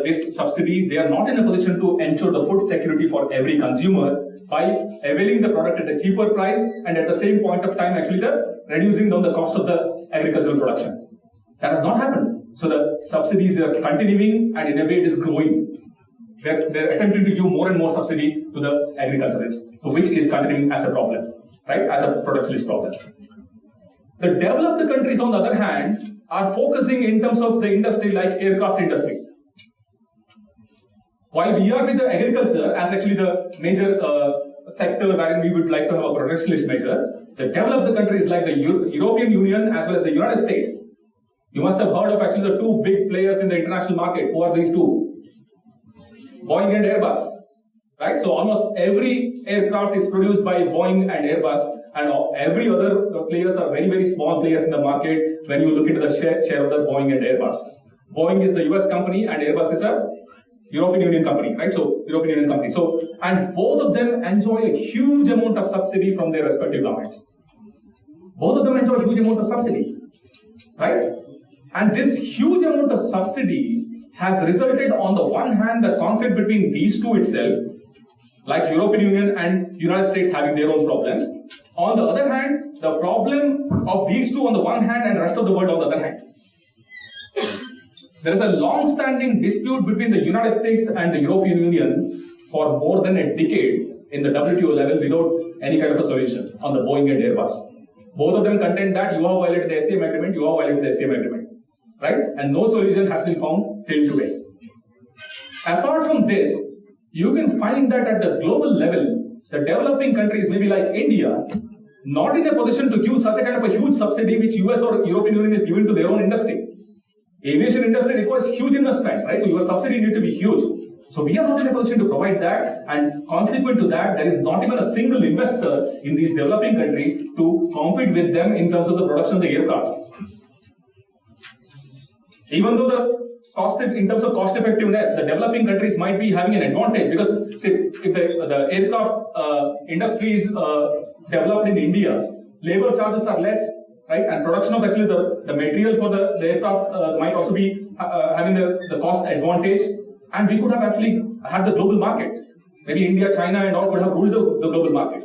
this subsidy. They are not in a position to ensure the food security for every consumer by availing the product at a cheaper price and at the same point of time actually reducing down the cost of the agricultural production. That has not happened. So the subsidies are continuing and in a way it is growing. They're attempting to give more and more subsidy to the agriculturists, so which is continuing as a problem, right? As a protectionist problem. The developed countries, on the other hand, are focusing in terms of the industry like aircraft industry. While we are with the agriculture as actually the major sector wherein we would like to have a protectionist measure, the developed countries like the European Union as well as the United States, you must have heard of actually the two big players in the international market. Who are these two? Boeing and Airbus. Right? So almost every aircraft is produced by Boeing and Airbus, and every other players are very, very small players in the market when you look into the share of the Boeing and Airbus. Boeing is the US company and Airbus is a European Union company, right? So, European Union company. So, and both of them enjoy a huge amount of subsidy from their respective governments. Both of them enjoy a huge amount of subsidy, right? And this huge amount of subsidy has resulted, on the one hand, the conflict between these two itself, like European Union and United States having their own problems. On the other hand, the problem of these two on the one hand and rest of the world on the other hand. There is a long-standing dispute between the United States and the European Union for more than a decade in the WTO level without any kind of a solution on the Boeing and Airbus. Both of them contend that you have violated the SCM agreement, you have violated the SCM agreement, right? And no solution has been found till today. Apart from this, you can find that at the global level, the developing countries, maybe like India, not in a position to give such a kind of a huge subsidy which US or European Union is giving to their own industry. Aviation industry requires huge investment, right? So your subsidy need to be huge. So we are not in a position to provide that, and consequent to that, there is not even a single investor in these developing countries to compete with them in terms of the production of the aircraft. Even though in terms of cost effectiveness, the developing countries might be having an advantage because, say, if the aircraft industry is developed in India, labor charges are less, right? And production of actually the material for the aircraft might also be having the cost advantage. And we could have actually had the global market. Maybe India, China, and all could have ruled the global market.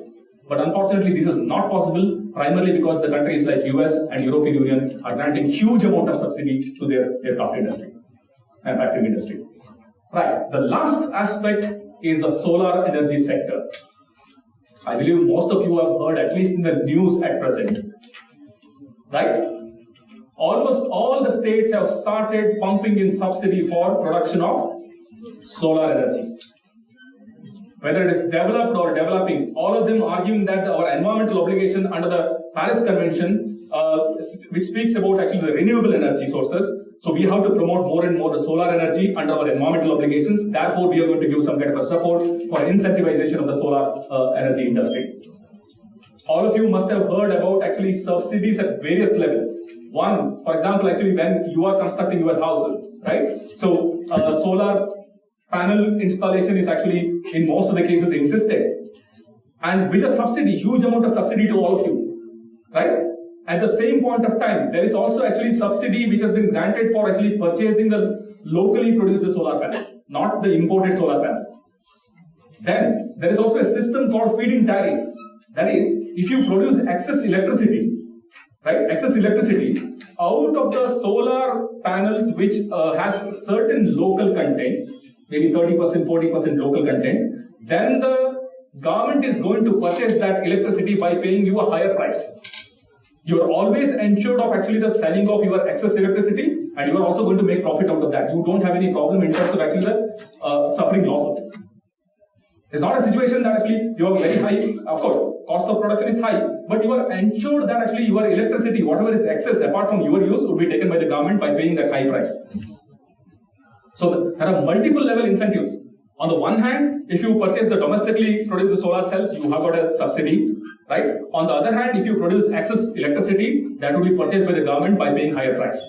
But unfortunately, this is not possible, primarily because the countries like US and European Union are granting huge amount of subsidy to their aircraft industry, manufacturing industry. Right. The last aspect is the solar energy sector. I believe most of you have heard, at least in the news at present. Right? Almost all the states have started pumping in subsidy for production of solar energy. Whether it is developed or developing, all of them arguing that our environmental obligation under the Paris Convention, which speaks about actually the renewable energy sources, so we have to promote more and more the solar energy under our environmental obligations. Therefore, we are going to give some kind of a support for incentivization of the solar energy industry. All of you must have heard about actually subsidies at various levels. One, for example, actually when you are constructing your house, right? So solar panel installation is actually in most of the cases insisted, and with a subsidy, huge amount of subsidy to all of you, right? At the same point of time, there is also actually subsidy which has been granted for actually purchasing the locally produced solar panel, not the imported solar panels. Then there is also a system called feed-in tariff. That is, if you produce excess electricity, right? Excess electricity out of the solar panels which has certain local content, maybe 30%, 40% local content, then the government is going to purchase that electricity by paying you a higher price. You are always ensured of actually the selling of your excess electricity, and you are also going to make profit out of that. You don't have any problem in terms of actually the suffering losses. It's not a situation that actually you have very high, of course, cost of production is high, but you are ensured that actually your electricity, whatever is excess apart from your use, would be taken by the government by paying that high price. So there are multiple level incentives. On the one hand, if you purchase the domestically produced solar cells, you have got a subsidy, right? On the other hand, if you produce excess electricity, that will be purchased by the government by paying higher price.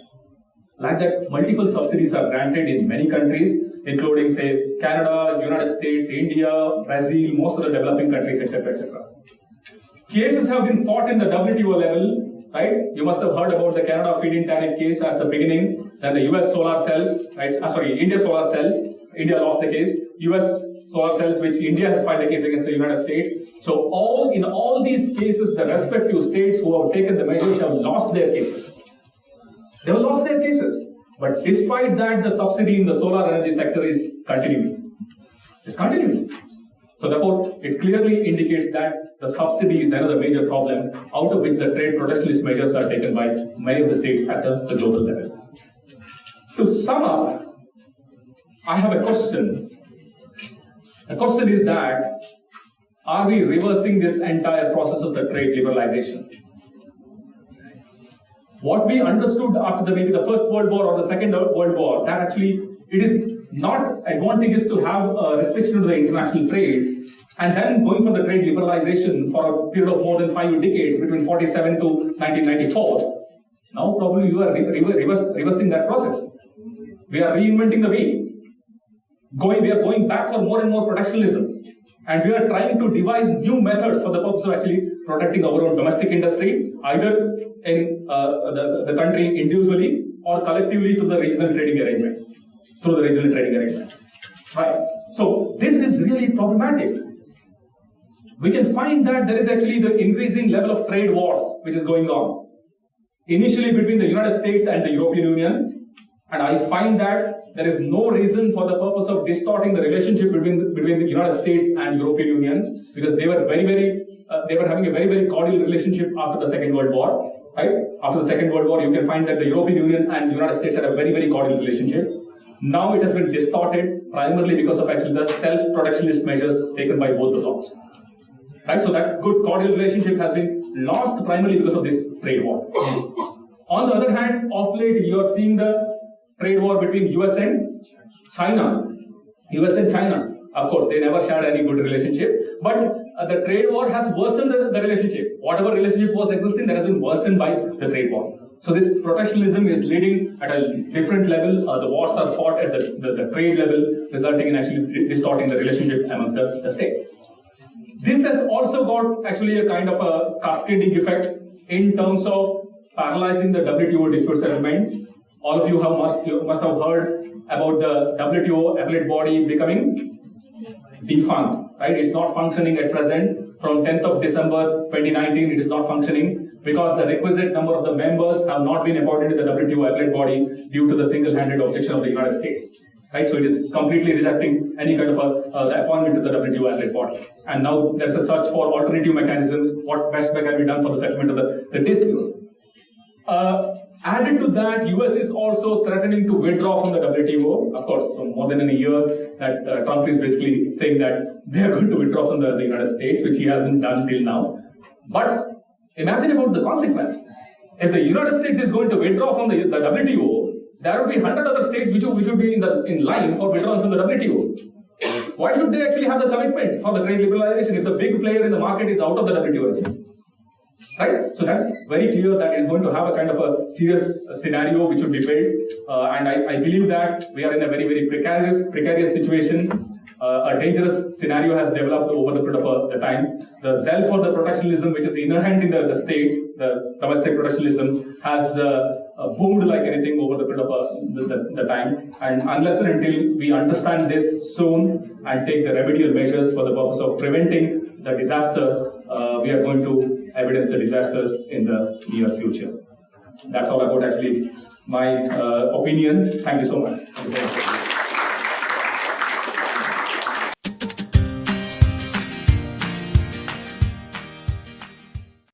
Like that, multiple subsidies are granted in many countries, including, say, Canada, United States, India, Brazil, most of the developing countries, etc., etc. Cases have been fought in the WTO level, right? You must have heard about the Canada feed-in tariff case as the beginning. Then the US solar cells, right? India solar cells. India lost the case. US solar cells, which India has filed a case against the United States. So in all these cases, the respective states who have taken the measures have lost their cases. They have lost their cases. But despite that, the subsidy in the solar energy sector is continuing. It's continuing. So therefore, it clearly indicates that the subsidy is another major problem, out of which the trade protectionist measures are taken by many of the states at the global level. To sum up, I have a question. The question is that, are we reversing this entire process of the trade liberalization? What we understood after maybe the First World War or the Second World War, that actually it is not advantageous to have a restriction to the international trade, and then going for the trade liberalization for a period of more than 5 decades, between 47 to 1994. Now probably you are reversing that process. We are reinventing the wheel. We are going back for more and more protectionism, and we are trying to devise new methods for the purpose of actually protecting our own domestic industry, either in the country individually or collectively through the regional trading arrangements. Right. So this is really problematic. We can find that there is actually the increasing level of trade wars which is going on. Initially between the United States and the European Union, and I find that there is no reason for the purpose of distorting the relationship between the United States and European Union, because they were having a very cordial relationship after the Second World War. Right? After the Second World War, you can find that the European Union and the United States had a very cordial relationship. Now it has been distorted primarily because of actually the self-protectionist measures taken by both the blocs. right? So that good cordial relationship has been lost primarily because of this trade war. On the other hand, of late you are seeing the trade war between US and China. US and China, of course, they never shared any good relationship, but the trade war has worsened the relationship. Whatever relationship was existing, that has been worsened by the trade war. So this protectionism is leading at a different level. The wars are fought at the trade level, resulting in actually distorting the relationship amongst the states. This has also got actually a kind of a cascading effect in terms of paralyzing the WTO dispute settlement. All of you must have heard about the WTO appellate body becoming defunct, right? It's not functioning at present. From 10th of December 2019, it is not functioning because the requisite number of the members have not been appointed to the WTO appellate body due to the single-handed objection of the United States. Right, so it is completely rejecting any kind of the appointment to the WTO appellate body. And now there's a search for alternative mechanisms, what best can be done for the settlement of the disputes. Added to that, US is also threatening to withdraw from the WTO. Of course, for more than a year, that Trump is basically saying that they are going to withdraw from the United States, which he hasn't done till now. But imagine about the consequence. If the United States is going to withdraw from the WTO, there will be 100 other states which will be in line for withdrawal from the WTO. Why should they actually have the commitment for the trade liberalization if the big player in the market is out of the WTO regime? Right? So that's very clear that it's going to have a kind of a serious scenario which will be built. And I believe that we are in a very, very precarious situation. A dangerous scenario has developed over the period of the time. The zeal for the protectionism, which is inherent in the state, the domestic protectionism, has boomed like anything over the period of the time. And unless and until we understand this soon and take the remedial measures for the purpose of preventing the disaster, we are going to evidence the disasters in the near future. That's all about actually my opinion. Thank you so much.